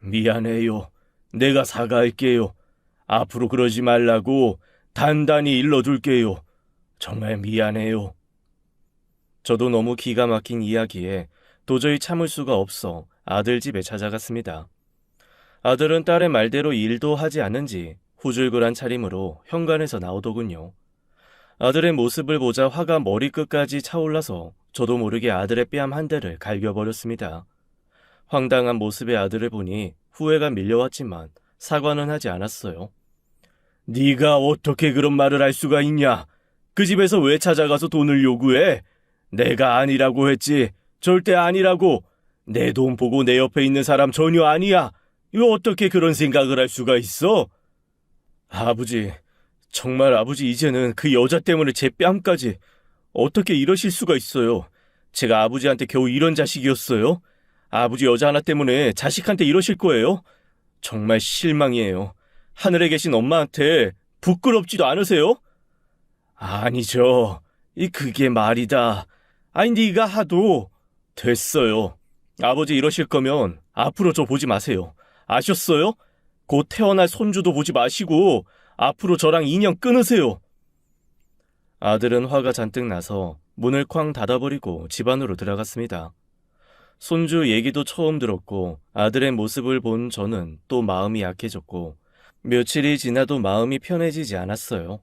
미안해요. 내가 사과할게요. 앞으로 그러지 말라고 단단히 일러둘게요. 정말 미안해요. 저도 너무 기가 막힌 이야기에 도저히 참을 수가 없어 아들 집에 찾아갔습니다. 아들은 딸의 말대로 일도 하지 않은지 후줄근한 차림으로 현관에서 나오더군요. 아들의 모습을 보자 화가 머리끝까지 차올라서 저도 모르게 아들의 뺨 한 대를 갈겨버렸습니다. 황당한 모습의 아들을 보니 후회가 밀려왔지만 사과는 하지 않았어요. 네가 어떻게 그런 말을 할 수가 있냐? 그 집에서 왜 찾아가서 돈을 요구해? 내가 아니라고 했지. 절대 아니라고. 내 돈 보고 내 옆에 있는 사람 전혀 아니야. 이거 어떻게 그런 생각을 할 수가 있어? 아버지, 정말 아버지 이제는 그 여자 때문에 제 뺨까지 어떻게 이러실 수가 있어요. 제가 아버지한테 겨우 이런 자식이었어요? 아버지 여자 하나 때문에 자식한테 이러실 거예요? 정말 실망이에요. 하늘에 계신 엄마한테 부끄럽지도 않으세요? 아니죠. 그게 말이다. 네가 하도. 됐어요. 아버지 이러실 거면 앞으로 저 보지 마세요. 아셨어요? 곧 태어날 손주도 보지 마시고 앞으로 저랑 인연 끊으세요. 아들은 화가 잔뜩 나서 문을 쾅 닫아버리고 집 안으로 들어갔습니다. 손주 얘기도 처음 들었고 아들의 모습을 본 저는 또 마음이 약해졌고 며칠이 지나도 마음이 편해지지 않았어요.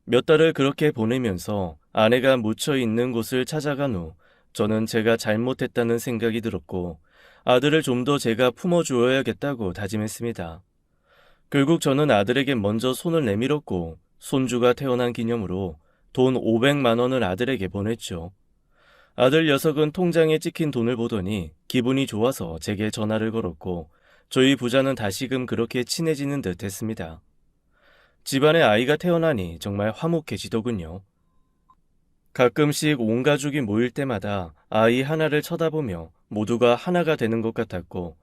몇 달을 그렇게 보내면서 아내가 묻혀있는 곳을 찾아간 후 저는 제가 잘못했다는 생각이 들었고 아들을 좀 더 제가 품어주어야겠다고 다짐했습니다. 결국 저는 아들에게 먼저 손을 내밀었고 손주가 태어난 기념으로 돈 500만 원을 아들에게 보냈죠. 아들 녀석은 통장에 찍힌 돈을 보더니 기분이 좋아서 제게 전화를 걸었고 저희 부자는 다시금 그렇게 친해지는 듯 했습니다. 집안에 아이가 태어나니 정말 화목해지더군요. 가끔씩 온 가족이 모일 때마다 아이 하나를 쳐다보며 모두가 하나가 되는 것 같았고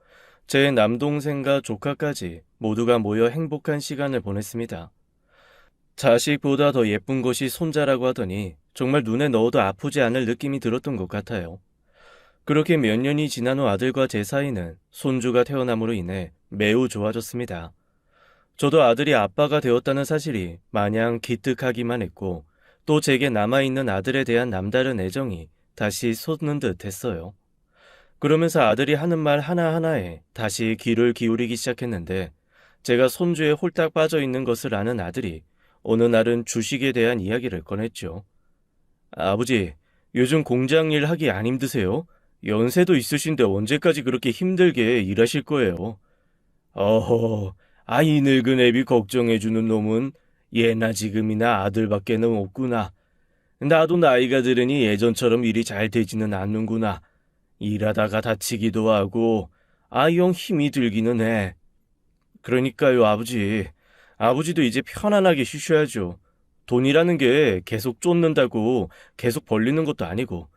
제 남동생과 조카까지 모두가 모여 행복한 시간을 보냈습니다. 자식보다 더 예쁜 것이 손자라고 하더니 정말 눈에 넣어도 아프지 않을 느낌이 들었던 것 같아요. 그렇게 몇 년이 지난 후 아들과 제 사이는 손주가 태어남으로 인해 매우 좋아졌습니다. 저도 아들이 아빠가 되었다는 사실이 마냥 기특하기만 했고 또 제게 남아있는 아들에 대한 남다른 애정이 다시 솟는 듯 했어요. 그러면서 아들이 하는 말 하나하나에 다시 귀를 기울이기 시작했는데 제가 손주에 홀딱 빠져 있는 것을 아는 아들이 어느 날은 주식에 대한 이야기를 꺼냈죠. 아버지, 요즘 공장 일 하기 안 힘드세요? 연세도 있으신데 언제까지 그렇게 힘들게 일하실 거예요? 어허, 이 늙은 애비 걱정해주는 놈은 예나 지금이나 아들밖에는 없구나. 나도 나이가 들으니 예전처럼 일이 잘 되지는 않는구나. 일하다가 다치기도 하고 영 힘이 들기는 해. 그러니까요, 아버지. 아버지도 이제 편안하게 쉬셔야죠. 돈이라는 게 계속 쫓는다고 계속 벌리는 것도 아니고.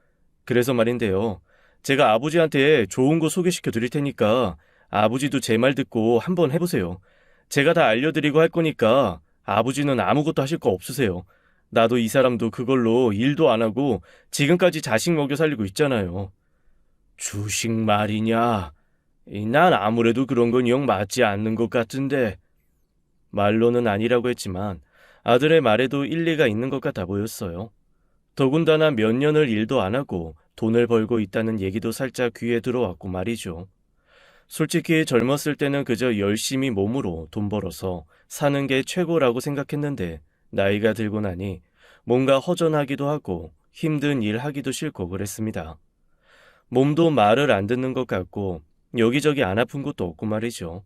그래서 말인데요. 제가 아버지한테 좋은 거 소개시켜 드릴 테니까 아버지도 제 말 듣고 한번 해보세요. 제가 다 알려드리고 할 거니까 아버지는 아무것도 하실 거 없으세요. 나도 이 사람도 그걸로 일도 안 하고 지금까지 자식 먹여 살리고 있잖아요. 주식 말이냐? 난 아무래도 그런 건 영 맞지 않는 것 같은데. 말로는 아니라고 했지만 아들의 말에도 일리가 있는 것 같아 보였어요. 더군다나 몇 년을 일도 안 하고 돈을 벌고 있다는 얘기도 살짝 귀에 들어왔고 말이죠. 솔직히 젊었을 때는 그저 열심히 몸으로 돈 벌어서 사는 게 최고라고 생각했는데 나이가 들고 나니 뭔가 허전하기도 하고 힘든 일 하기도 싫고 그랬습니다. 몸도 말을 안 듣는 것 같고 여기저기 안 아픈 것도 없고 말이죠.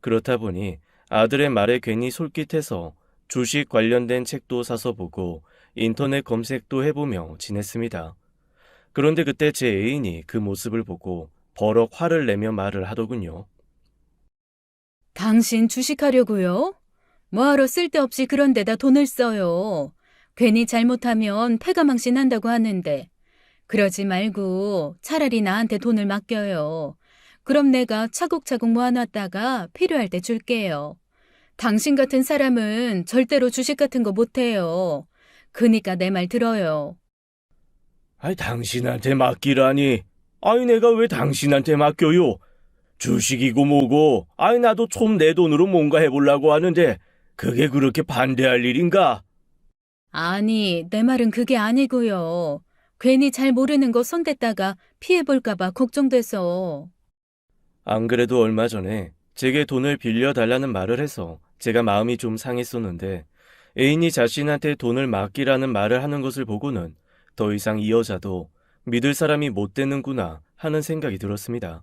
그렇다 보니 아들의 말에 괜히 솔깃해서 주식 관련된 책도 사서 보고 인터넷 검색도 해보며 지냈습니다. 그런데 그때 제 애인이 그 모습을 보고 버럭 화를 내며 말을 하더군요. 당신 주식하려고요? 뭐하러 쓸데없이 그런 데다 돈을 써요. 괜히 잘못하면 패가망신 한다고 하는데. 그러지 말고 차라리 나한테 돈을 맡겨요. 그럼 내가 차곡차곡 모아놨다가 필요할 때 줄게요. 당신 같은 사람은 절대로 주식 같은 거 못해요. 그니까 내 말 들어요. 당신한테 맡기라니. 내가 왜 당신한테 맡겨요? 주식이고 뭐고, 나도 좀 내 돈으로 뭔가 해보려고 하는데, 그게 그렇게 반대할 일인가? 아니, 내 말은 그게 아니고요. 괜히 잘 모르는 거 손댔다가 피해볼까봐 걱정돼서. 안 그래도 얼마 전에 제게 돈을 빌려달라는 말을 해서 제가 마음이 좀 상했었는데, 애인이 자신한테 돈을 맡기라는 말을 하는 것을 보고는 더 이상 이 여자도 믿을 사람이 못 되는구나 하는 생각이 들었습니다.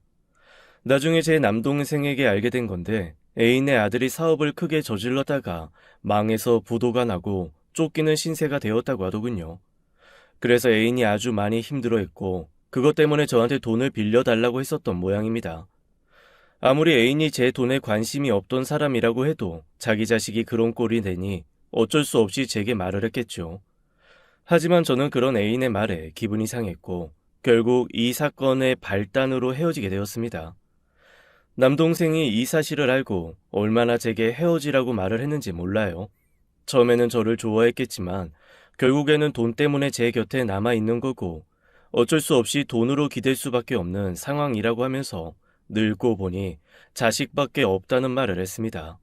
나중에 제 남동생에게 알게 된 건데 애인의 아들이 사업을 크게 저질렀다가 망해서 부도가 나고 쫓기는 신세가 되었다고 하더군요. 그래서 애인이 아주 많이 힘들어했고 그것 때문에 저한테 돈을 빌려달라고 했었던 모양입니다. 아무리 애인이 제 돈에 관심이 없던 사람이라고 해도 자기 자식이 그런 꼴이 되니 어쩔 수 없이 제게 말을 했겠죠. 하지만 저는 그런 애인의 말에 기분이 상했고 결국 이 사건의 발단으로 헤어지게 되었습니다. 남동생이 이 사실을 알고 얼마나 제게 헤어지라고 말을 했는지 몰라요. 처음에는 저를 좋아했겠지만 결국에는 돈 때문에 제 곁에 남아있는 거고 어쩔 수 없이 돈으로 기댈 수밖에 없는 상황이라고 하면서 늙고 보니 자식밖에 없다는 말을 했습니다.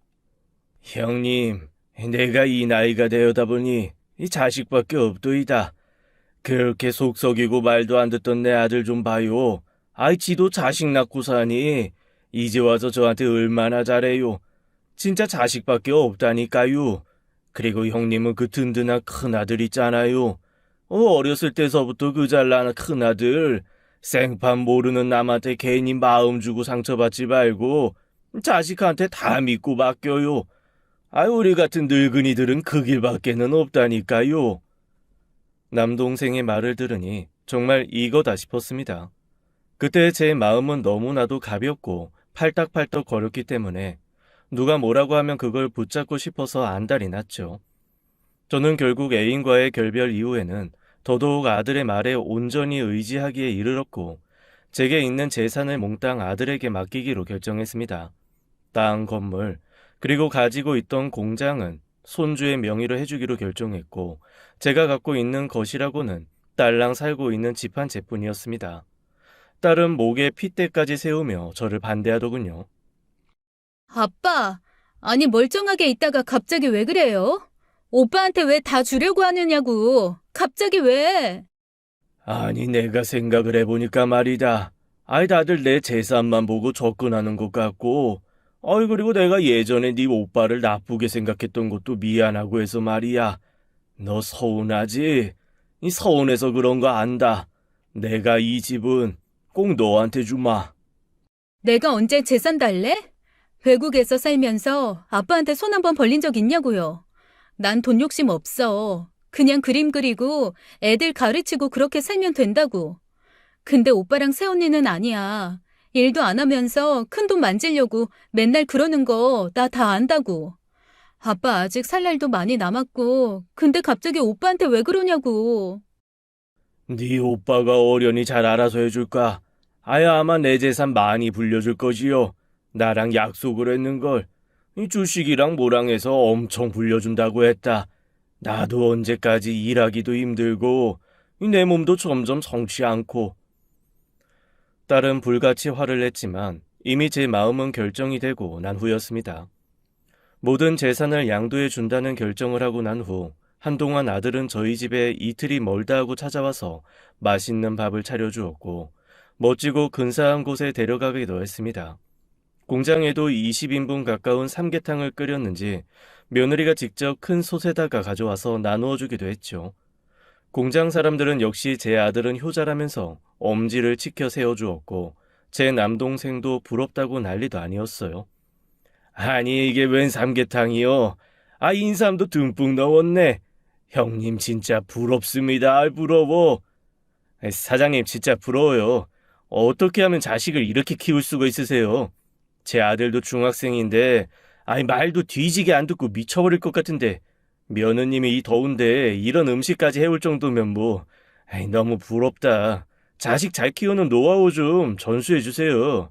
형님, 내가 이 나이가 되어다 보니 이 자식밖에 없도이다. 그렇게 속썩이고 말도 안 듣던 내 아들 좀 봐요. 지도 자식 낳고 사니 이제 와서 저한테 얼마나 잘해요. 진짜 자식밖에 없다니까요. 그리고 형님은 그 든든한 큰아들 있잖아요. 어렸을 때서부터 그 잘난 큰아들. 생판 모르는 남한테 괜히 마음 주고 상처받지 말고 자식한테 다 믿고 맡겨요. 우리 같은 늙은이들은 그 길밖에는 없다니까요. 남동생의 말을 들으니 정말 이거다 싶었습니다. 그때 제 마음은 너무나도 가볍고 팔딱팔딱 거렸기 때문에 누가 뭐라고 하면 그걸 붙잡고 싶어서 안달이 났죠. 저는 결국 애인과의 결별 이후에는 더더욱 아들의 말에 온전히 의지하기에 이르렀고 제게 있는 재산을 몽땅 아들에게 맡기기로 결정했습니다. 땅, 건물, 그리고 가지고 있던 공장은 손주의 명의로 해주기로 결정했고 제가 갖고 있는 것이라고는 딸랑 살고 있는 집 한 채뿐이었습니다. 딸은 목에 핏대까지 세우며 저를 반대하더군요. 아빠, 아니 멀쩡하게 있다가 갑자기 왜 그래요? 오빠한테 왜 다 주려고 하느냐고. 갑자기 왜? 아니 내가 생각을 해보니까 말이다. 아이 다들 내 재산만 보고 접근하는 것 같고 그리고 내가 예전에 네 오빠를 나쁘게 생각했던 것도 미안하고 해서 말이야. 너 서운하지? 이 서운해서 그런 거 안다. 내가 이 집은 꼭 너한테 주마. 내가 언제 재산 달래? 외국에서 살면서 아빠한테 손 한 번 벌린 적 있냐고요. 난 돈 욕심 없어. 그냥 그림 그리고 애들 가르치고 그렇게 살면 된다고. 근데 오빠랑 새언니는 아니야. 일도 안 하면서 큰돈 만지려고 맨날 그러는 거 나 다 안다고. 아빠 아직 살 날도 많이 남았고, 근데 갑자기 오빠한테 왜 그러냐고. 네 오빠가 어련히 잘 알아서 해줄까? 아마 내 재산 많이 불려줄 거지요. 나랑 약속을 했는걸. 이 주식이랑 뭐랑 해서 엄청 불려준다고 했다. 나도 언제까지 일하기도 힘들고 내 몸도 점점 성치 않고. 딸은 불같이 화를 냈지만 이미 제 마음은 결정이 되고 난 후였습니다. 모든 재산을 양도해 준다는 결정을 하고 난 후 한동안 아들은 저희 집에 이틀이 멀다 하고 찾아와서 맛있는 밥을 차려주었고 멋지고 근사한 곳에 데려가기도 했습니다. 공장에도 20인분 가까운 삼계탕을 끓였는지 며느리가 직접 큰 솥에다가 가져와서 나누어 주기도 했죠. 공장 사람들은 역시 제 아들은 효자라면서 엄지를 치켜 세워주었고 제 남동생도 부럽다고 난리도 아니었어요. 아니 이게 웬 삼계탕이요? 인삼도 듬뿍 넣었네. 형님 진짜 부럽습니다. 부러워. 사장님 진짜 부러워요. 어떻게 하면 자식을 이렇게 키울 수가 있으세요? 제 아들도 중학생인데 말도 뒤지게 안 듣고 미쳐버릴 것 같은데 며느님이 이 더운데 이런 음식까지 해올 정도면 너무 부럽다. 자식 잘 키우는 노하우 좀 전수해 주세요.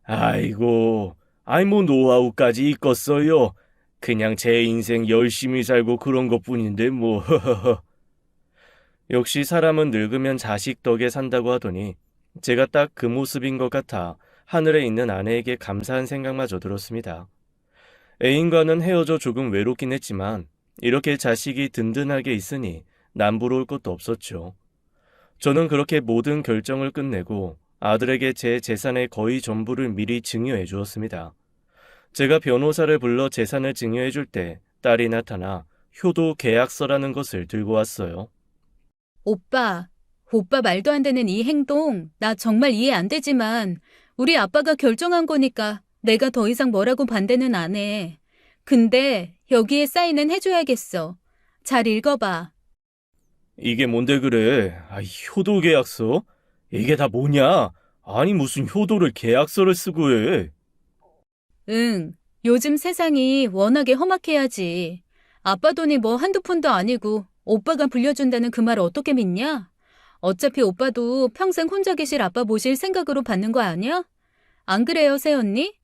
아이고, 노하우까지 있겠어요. 그냥 제 인생 열심히 살고 그런 것뿐인데 역시 사람은 늙으면 자식 덕에 산다고 하더니 제가 딱 그 모습인 것 같아 하늘에 있는 아내에게 감사한 생각마저 들었습니다. 애인과는 헤어져 조금 외롭긴 했지만 이렇게 자식이 든든하게 있으니 남부러울 것도 없었죠. 저는 그렇게 모든 결정을 끝내고 아들에게 제 재산의 거의 전부를 미리 증여해 주었습니다. 제가 변호사를 불러 재산을 증여해 줄 때 딸이 나타나 효도 계약서라는 것을 들고 왔어요. 오빠 말도 안 되는 이 행동, 나 정말 이해 안 되지만 우리 아빠가 결정한 거니까 내가 더 이상 뭐라고 반대는 안 해. 근데 여기에 사인은 해줘야겠어. 잘 읽어봐. 이게 뭔데 그래? 효도 계약서? 이게 다 뭐냐? 무슨 효도를 계약서를 쓰고 해. 응, 요즘 세상이 워낙에 험악해야지. 아빠 돈이 뭐 한두 푼도 아니고 오빠가 불려준다는 그 말 어떻게 믿냐? 어차피 오빠도 평생 혼자 계실 아빠 모실 생각으로 받는 거 아니야? 안 그래요, 새언니?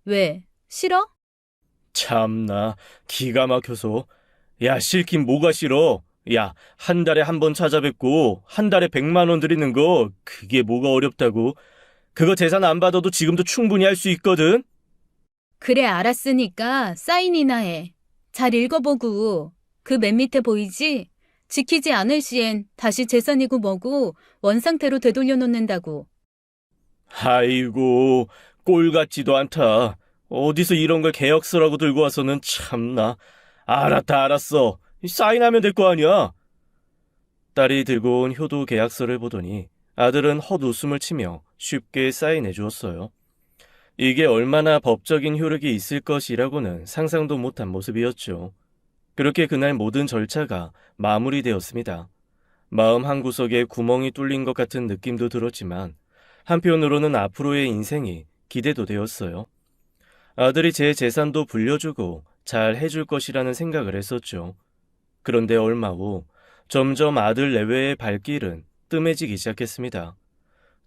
왜? 싫어? 참나, 기가 막혀서. 야, 싫긴 뭐가 싫어? 야, 한 달에 한 번 찾아뵙고 한 달에 100만 원 드리는 거 그게 뭐가 어렵다고? 그거 재산 안 받아도 지금도 충분히 할 수 있거든? 그래, 알았으니까 사인이나 해. 잘 읽어보고. 그 맨 밑에 보이지? 지키지 않을 시엔 다시 재산이고 뭐고 원상태로 되돌려 놓는다고. 아이고, 꼴 같지도 않다. 어디서 이런 걸 계약서라고 들고 와서는 참나. 알았다, 알았어. 사인하면 될 거 아니야. 딸이 들고 온 효도 계약서를 보더니 아들은 헛웃음을 치며 쉽게 사인해 주었어요. 이게 얼마나 법적인 효력이 있을 것이라고는 상상도 못한 모습이었죠. 그렇게 그날 모든 절차가 마무리되었습니다. 마음 한구석에 구멍이 뚫린 것 같은 느낌도 들었지만 한편으로는 앞으로의 인생이 기대도 되었어요. 아들이 제 재산도 불려주고 잘 해줄 것이라는 생각을 했었죠. 그런데 얼마 후 점점 아들 내외의 발길은 뜸해지기 시작했습니다.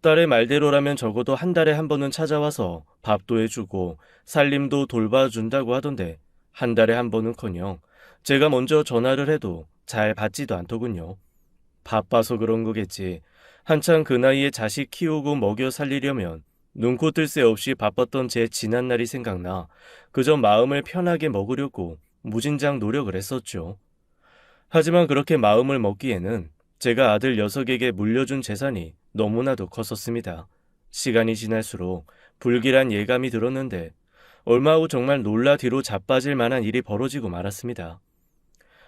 딸의 말대로라면 적어도 한 달에 한 번은 찾아와서 밥도 해주고 살림도 돌봐준다고 하던데 한 달에 한 번은커녕 제가 먼저 전화를 해도 잘 받지도 않더군요. 바빠서 그런 거겠지. 한창 그 나이에 자식 키우고 먹여 살리려면 눈코 뜰 새 없이 바빴던 제 지난 날이 생각나 그저 마음을 편하게 먹으려고 무진장 노력을 했었죠. 하지만 그렇게 마음을 먹기에는 제가 아들 녀석에게 물려준 재산이 너무나도 컸었습니다. 시간이 지날수록 불길한 예감이 들었는데 얼마 후 정말 놀라 뒤로 자빠질 만한 일이 벌어지고 말았습니다.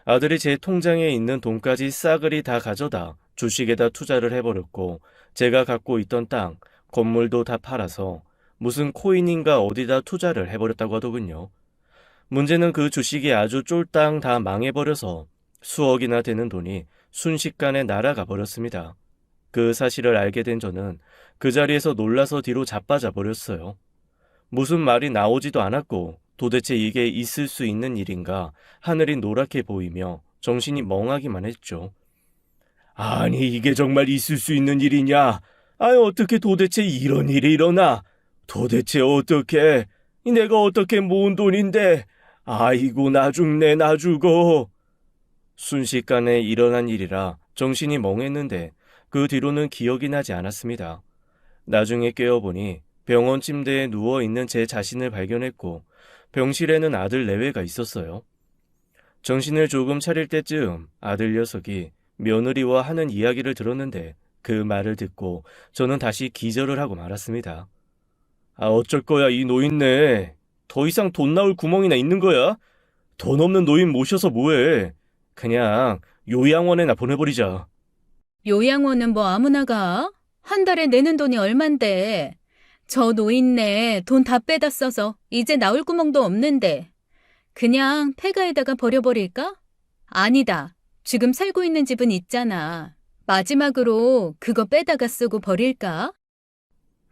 아들이 제 통장에 있는 돈까지 싸그리 다 가져다 주식에다 투자를 해버렸고 제가 갖고 있던 땅, 건물도 다 팔아서 무슨 코인인가 어디다 투자를 해버렸다고 하더군요. 문제는 그 주식이 아주 쫄딱 다 망해버려서 수억이나 되는 돈이 순식간에 날아가 버렸습니다. 그 사실을 알게 된 저는 그 자리에서 놀라서 뒤로 자빠져 버렸어요. 무슨 말이 나오지도 않았고 도대체 이게 있을 수 있는 일인가 하늘이 노랗게 보이며 정신이 멍하기만 했죠. 아니 이게 정말 있을 수 있는 일이냐? 아니 어떻게 도대체 이런 일이 일어나? 도대체 어떻게? 내가 어떻게 모은 돈인데? 아이고 나 죽네 나 죽어. 순식간에 일어난 일이라 정신이 멍했는데 그 뒤로는 기억이 나지 않았습니다. 나중에 깨어보니 병원 침대에 누워있는 제 자신을 발견했고 병실에는 아들 내외가 있었어요. 정신을 조금 차릴 때쯤 아들 녀석이 며느리와 하는 이야기를 들었는데 그 말을 듣고 저는 다시 기절을 하고 말았습니다. 아 어쩔 거야 이 노인네. 더 이상 돈 나올 구멍이나 있는 거야? 돈 없는 노인 모셔서 뭐해. 그냥 요양원에나 보내버리자. 요양원은 뭐 아무나 가? 한 달에 내는 돈이 얼만데. 저 노인네 돈 다 빼다 써서 이제 나올 구멍도 없는데. 그냥 폐가에다가 버려버릴까? 아니다. 지금 살고 있는 집은 있잖아. 마지막으로 그거 빼다가 쓰고 버릴까?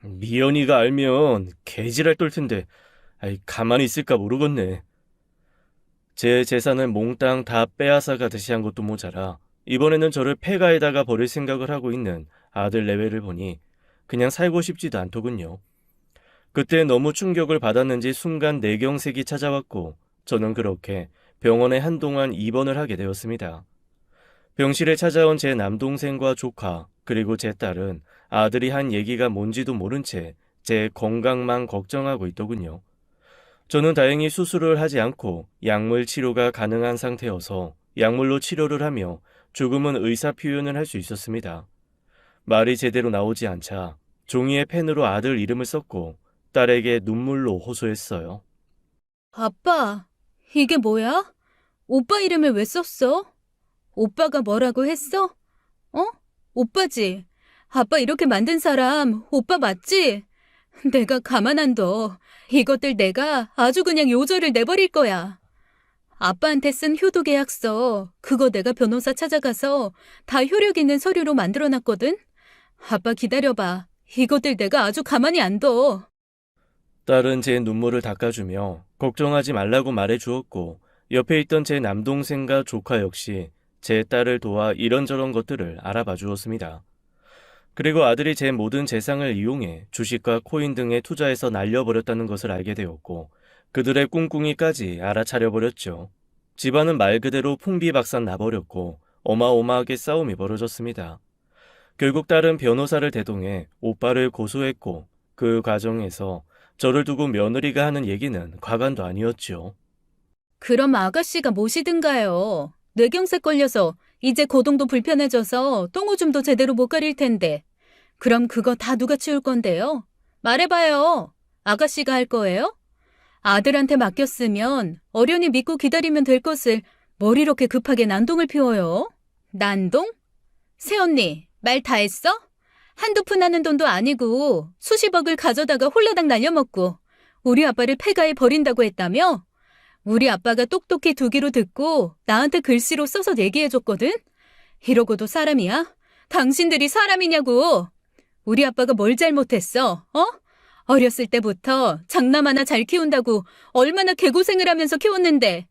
미연이가 알면 개지랄 떨 텐데 가만히 있을까 모르겠네. 제 재산을 몽땅 다 빼앗아 가듯이 한 것도 모자라 이번에는 저를 폐가에다가 버릴 생각을 하고 있는 아들 내외를 보니 그냥 살고 싶지도 않더군요. 그때 너무 충격을 받았는지 순간 뇌경색이 찾아왔고 저는 그렇게 병원에 한동안 입원을 하게 되었습니다. 병실에 찾아온 제 남동생과 조카 그리고 제 딸은 아들이 한 얘기가 뭔지도 모른 채 제 건강만 걱정하고 있더군요. 저는 다행히 수술을 하지 않고 약물 치료가 가능한 상태여서 약물로 치료를 하며 조금은 의사 표현을 할 수 있었습니다. 말이 제대로 나오지 않자 종이에 펜으로 아들 이름을 썼고 딸에게 눈물로 호소했어요. 아빠, 이게 뭐야? 오빠 이름을 왜 썼어? 오빠가 뭐라고 했어? 어? 오빠지. 아빠 이렇게 만든 사람 오빠 맞지? 내가 가만 안 둬. 이것들 내가 아주 그냥 요절을 내버릴 거야. 아빠한테 쓴 효도 계약서 그거 내가 변호사 찾아가서 다 효력 있는 서류로 만들어놨거든? 아빠 기다려봐. 이것들 내가 아주 가만히 안 둬. 딸은 제 눈물을 닦아주며 걱정하지 말라고 말해주었고 옆에 있던 제 남동생과 조카 역시 제 딸을 도와 이런저런 것들을 알아봐 주었습니다. 그리고 아들이 제 모든 재산을 이용해 주식과 코인 등에 투자해서 날려버렸다는 것을 알게 되었고 그들의 꿍꿍이까지 알아차려버렸죠. 집안은 말 그대로 풍비박산 나버렸고 어마어마하게 싸움이 벌어졌습니다. 결국 딸은 변호사를 대동해 오빠를 고소했고 그 과정에서 저를 두고 며느리가 하는 얘기는 과간도 아니었죠. 그럼 아가씨가 모시든가요. 뇌경색 걸려서 이제 거동도 불편해져서 똥오줌도 제대로 못 가릴 텐데. 그럼 그거 다 누가 치울 건데요? 말해봐요. 아가씨가 할 거예요? 아들한테 맡겼으면 어련히 믿고 기다리면 될 것을 뭘 이렇게 급하게 난동을 피워요? 난동? 새언니, 말 다 했어? 한두 푼 하는 돈도 아니고 수십억을 가져다가 홀라당 날려먹고 우리 아빠를 폐가에 버린다고 했다며? 우리 아빠가 똑똑히 두기로 듣고 나한테 글씨로 써서 얘기해줬거든? 이러고도 사람이야? 당신들이 사람이냐고! 우리 아빠가 뭘 잘못했어, 어? 어렸을 때부터 장남 하나 잘 키운다고 얼마나 개고생을 하면서 키웠는데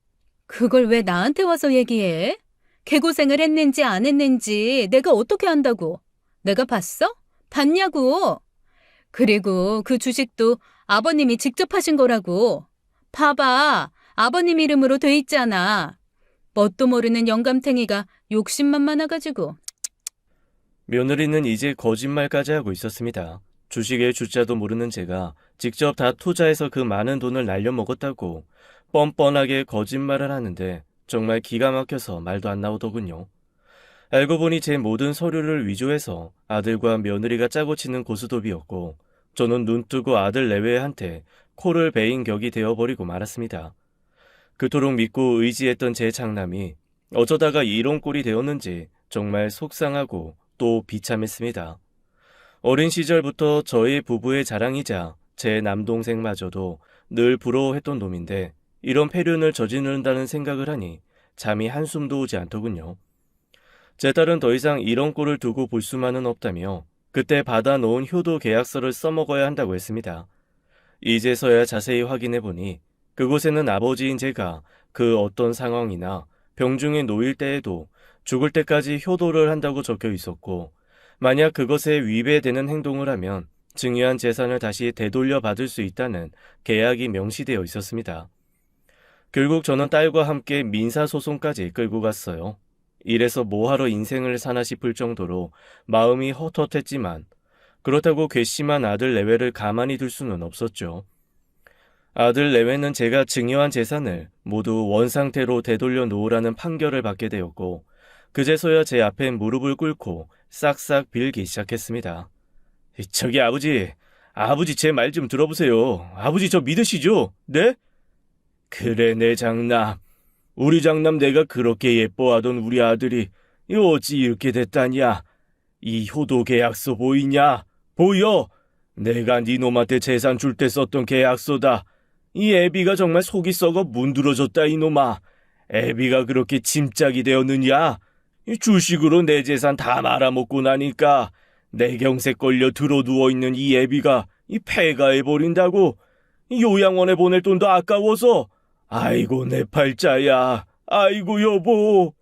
그걸 왜 나한테 와서 얘기해? 개고생을 했는지 안 했는지 내가 어떻게 안다고? 내가 봤어? 봤냐고? 그리고 그 주식도 아버님이 직접 하신 거라고. 봐봐, 아버님 이름으로 돼 있잖아. 뭣도 모르는 영감탱이가 욕심만 많아가지고. 며느리는 이제 거짓말까지 하고 있었습니다. 주식의 주자도 모르는 제가 직접 다 투자해서 그 많은 돈을 날려먹었다고 뻔뻔하게 거짓말을 하는데 정말 기가 막혀서 말도 안 나오더군요. 알고 보니 제 모든 서류를 위조해서 아들과 며느리가 짜고 치는 고스톱이었고 저는 눈뜨고 아들 내외한테 코를 베인 격이 되어버리고 말았습니다. 그토록 믿고 의지했던 제 장남이 어쩌다가 이런 꼴이 되었는지 정말 속상하고 또 비참했습니다. 어린 시절부터 저희 부부의 자랑이자 제 남동생마저도 늘 부러워했던 놈인데 이런 폐륜을 저지른다는 생각을 하니 잠이 한숨도 오지 않더군요. 제 딸은 더 이상 이런 꼴을 두고 볼 수만은 없다며 그때 받아놓은 효도 계약서를 써먹어야 한다고 했습니다. 이제서야 자세히 확인해보니 그곳에는 아버지인 제가 그 어떤 상황이나 병중에 놓일 때에도 죽을 때까지 효도를 한다고 적혀 있었고 만약 그것에 위배되는 행동을 하면 증여한 재산을 다시 되돌려 받을 수 있다는 계약이 명시되어 있었습니다. 결국 저는 딸과 함께 민사소송까지 끌고 갔어요. 이래서 뭐하러 인생을 사나 싶을 정도로 마음이 헛헛했지만 그렇다고 괘씸한 아들 내외를 가만히 둘 수는 없었죠. 아들 내외는 제가 증여한 재산을 모두 원상태로 되돌려 놓으라는 판결을 받게 되었고 그제서야 제 앞에 무릎을 꿇고 싹싹 빌기 시작했습니다. 저기 아버지 제 말 좀 들어보세요. 아버지 저 믿으시죠? 네? 그래 내 장남. 우리 장남 내가 그렇게 예뻐하던 우리 아들이 어찌 이렇게 됐다냐? 이 효도 계약서 보이냐? 보여? 내가 네 놈한테 재산 줄 때 썼던 계약서다. 이 애비가 정말 속이 썩어 문드러졌다 이놈아. 애비가 그렇게 짐짝이 되었느냐? 이 주식으로 내 재산 다 말아먹고 나니까 내 경색 걸려 들어누워있는 이 애비가 이 폐가해버린다고. 이 요양원에 보낼 돈도 아까워서. 아이고 내 팔자야. 아이고 여보.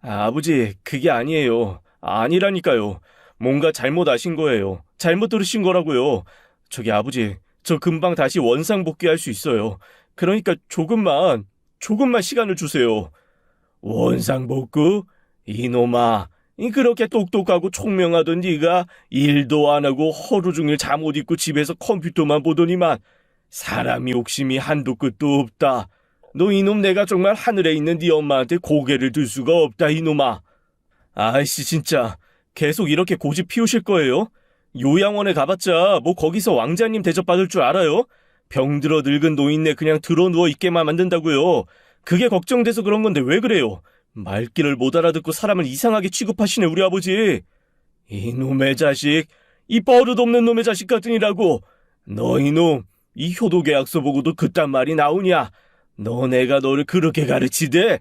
아버지 그게 아니에요. 아니라니까요. 뭔가 잘못 아신 거예요. 잘못 들으신 거라고요. 저기 아버지 저 금방 다시 원상복귀할 수 있어요. 그러니까 조금만 시간을 주세요. 원상복구? 이놈아, 그렇게 똑똑하고 총명하던 네가 일도 안 하고 하루 종일 잠옷 입고 집에서 컴퓨터만 보더니만 사람이 욕심이 한도 끝도 없다. 너 이놈 내가 정말 하늘에 있는 네 엄마한테 고개를 들 수가 없다 이놈아. 아이씨 진짜 계속 이렇게 고집 피우실 거예요? 요양원에 가봤자 뭐 거기서 왕자님 대접받을 줄 알아요? 병들어 늙은 노인네 그냥 드러누워 있게만 만든다고요. 그게 걱정돼서 그런 건데 왜 그래요? 말귀를 못 알아듣고 사람을 이상하게 취급하시네 우리 아버지. 이놈의 자식, 이 버릇없는 놈의 자식 같으니라고. 너 이놈, 이 효도계약서 보고도 그딴 말이 나오냐? 너 내가 너를 그렇게 가르치대?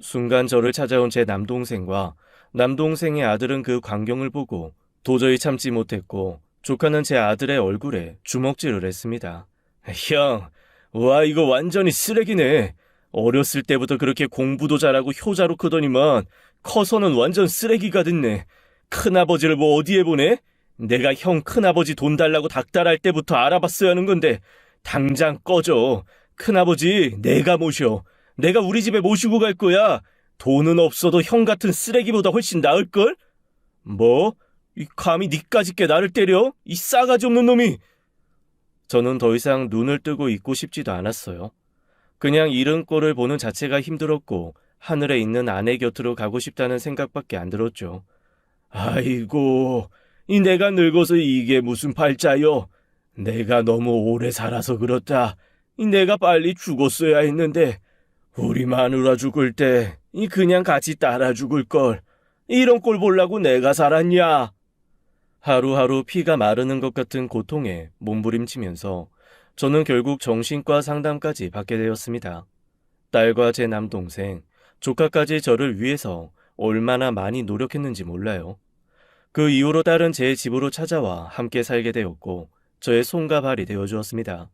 순간 저를 찾아온 제 남동생과 남동생의 아들은 그 광경을 보고 도저히 참지 못했고 조카는 제 아들의 얼굴에 주먹질을 했습니다. 형, 와 이거 완전히 쓰레기네. 어렸을 때부터 그렇게 공부도 잘하고 효자로 크더니만 커서는 완전 쓰레기가 됐네. 큰아버지를 뭐 어디에 보내? 내가 형 큰아버지 돈 달라고 닥달할 때부터 알아봤어야 하는 건데 당장 꺼져. 큰아버지 내가 모셔. 내가 우리 집에 모시고 갈 거야. 돈은 없어도 형 같은 쓰레기보다 훨씬 나을걸? 뭐? 감히 니까짓 게 나를 때려? 이 싸가지 없는 놈이! 저는 더 이상 눈을 뜨고 있고 싶지도 않았어요. 그냥 이런 꼴을 보는 자체가 힘들었고 하늘에 있는 아내 곁으로 가고 싶다는 생각밖에 안 들었죠. 아이고, 이 내가 늙어서 이게 무슨 팔자요? 내가 너무 오래 살아서 그렇다. 이 내가 빨리 죽었어야 했는데 우리 마누라 죽을 때 이 그냥 같이 따라 죽을걸. 이런 꼴 보려고 내가 살았냐? 하루하루 피가 마르는 것 같은 고통에 몸부림치면서 저는 결국 정신과 상담까지 받게 되었습니다. 딸과 제 남동생, 조카까지 저를 위해서 얼마나 많이 노력했는지 몰라요. 그 이후로 딸은 제 집으로 찾아와 함께 살게 되었고 저의 손과 발이 되어주었습니다.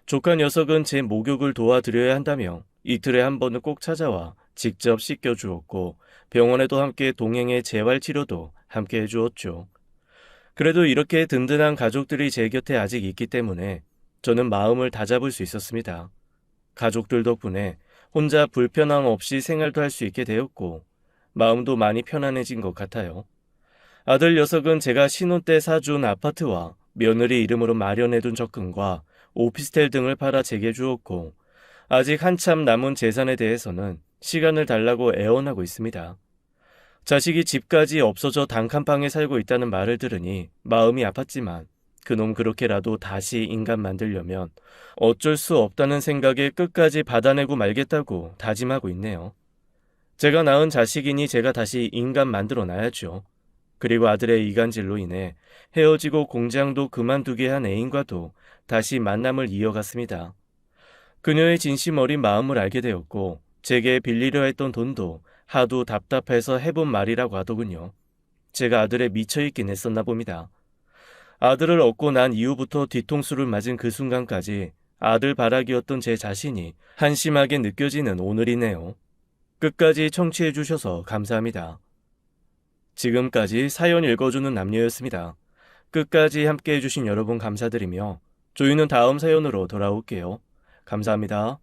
조카 녀석은 제 목욕을 도와드려야 한다며 이틀에 한 번은 꼭 찾아와 직접 씻겨주었고 병원에도 함께 동행해 재활치료도 함께 해주었죠. 그래도 이렇게 든든한 가족들이 제 곁에 아직 있기 때문에 저는 마음을 다잡을 수 있었습니다. 가족들 덕분에 혼자 불편함 없이 생활도 할 수 있게 되었고 마음도 많이 편안해진 것 같아요. 아들 녀석은 제가 신혼 때 사준 아파트와 며느리 이름으로 마련해둔 적금과 오피스텔 등을 팔아 제게 주었고 아직 한참 남은 재산에 대해서는 시간을 달라고 애원하고 있습니다. 자식이 집까지 없어져 단칸방에 살고 있다는 말을 들으니 마음이 아팠지만 그놈 그렇게라도 다시 인간 만들려면 어쩔 수 없다는 생각에 끝까지 받아내고 말겠다고 다짐하고 있네요. 제가 낳은 자식이니 제가 다시 인간 만들어 놔야죠. 그리고 아들의 이간질로 인해 헤어지고 공장도 그만두게 한 애인과도 다시 만남을 이어갔습니다. 그녀의 진심 어린 마음을 알게 되었고 제게 빌리려 했던 돈도 하도 답답해서 해본 말이라고 하더군요. 제가 아들에 미쳐있긴 했었나 봅니다. 아들을 얻고 난 이후부터 뒤통수를 맞은 그 순간까지 아들 바라기였던 제 자신이 한심하게 느껴지는 오늘이네요. 끝까지 청취해주셔서 감사합니다. 지금까지 사연 읽어주는 남녀였습니다. 끝까지 함께 해주신 여러분 감사드리며 저희는 다음 사연으로 돌아올게요. 감사합니다.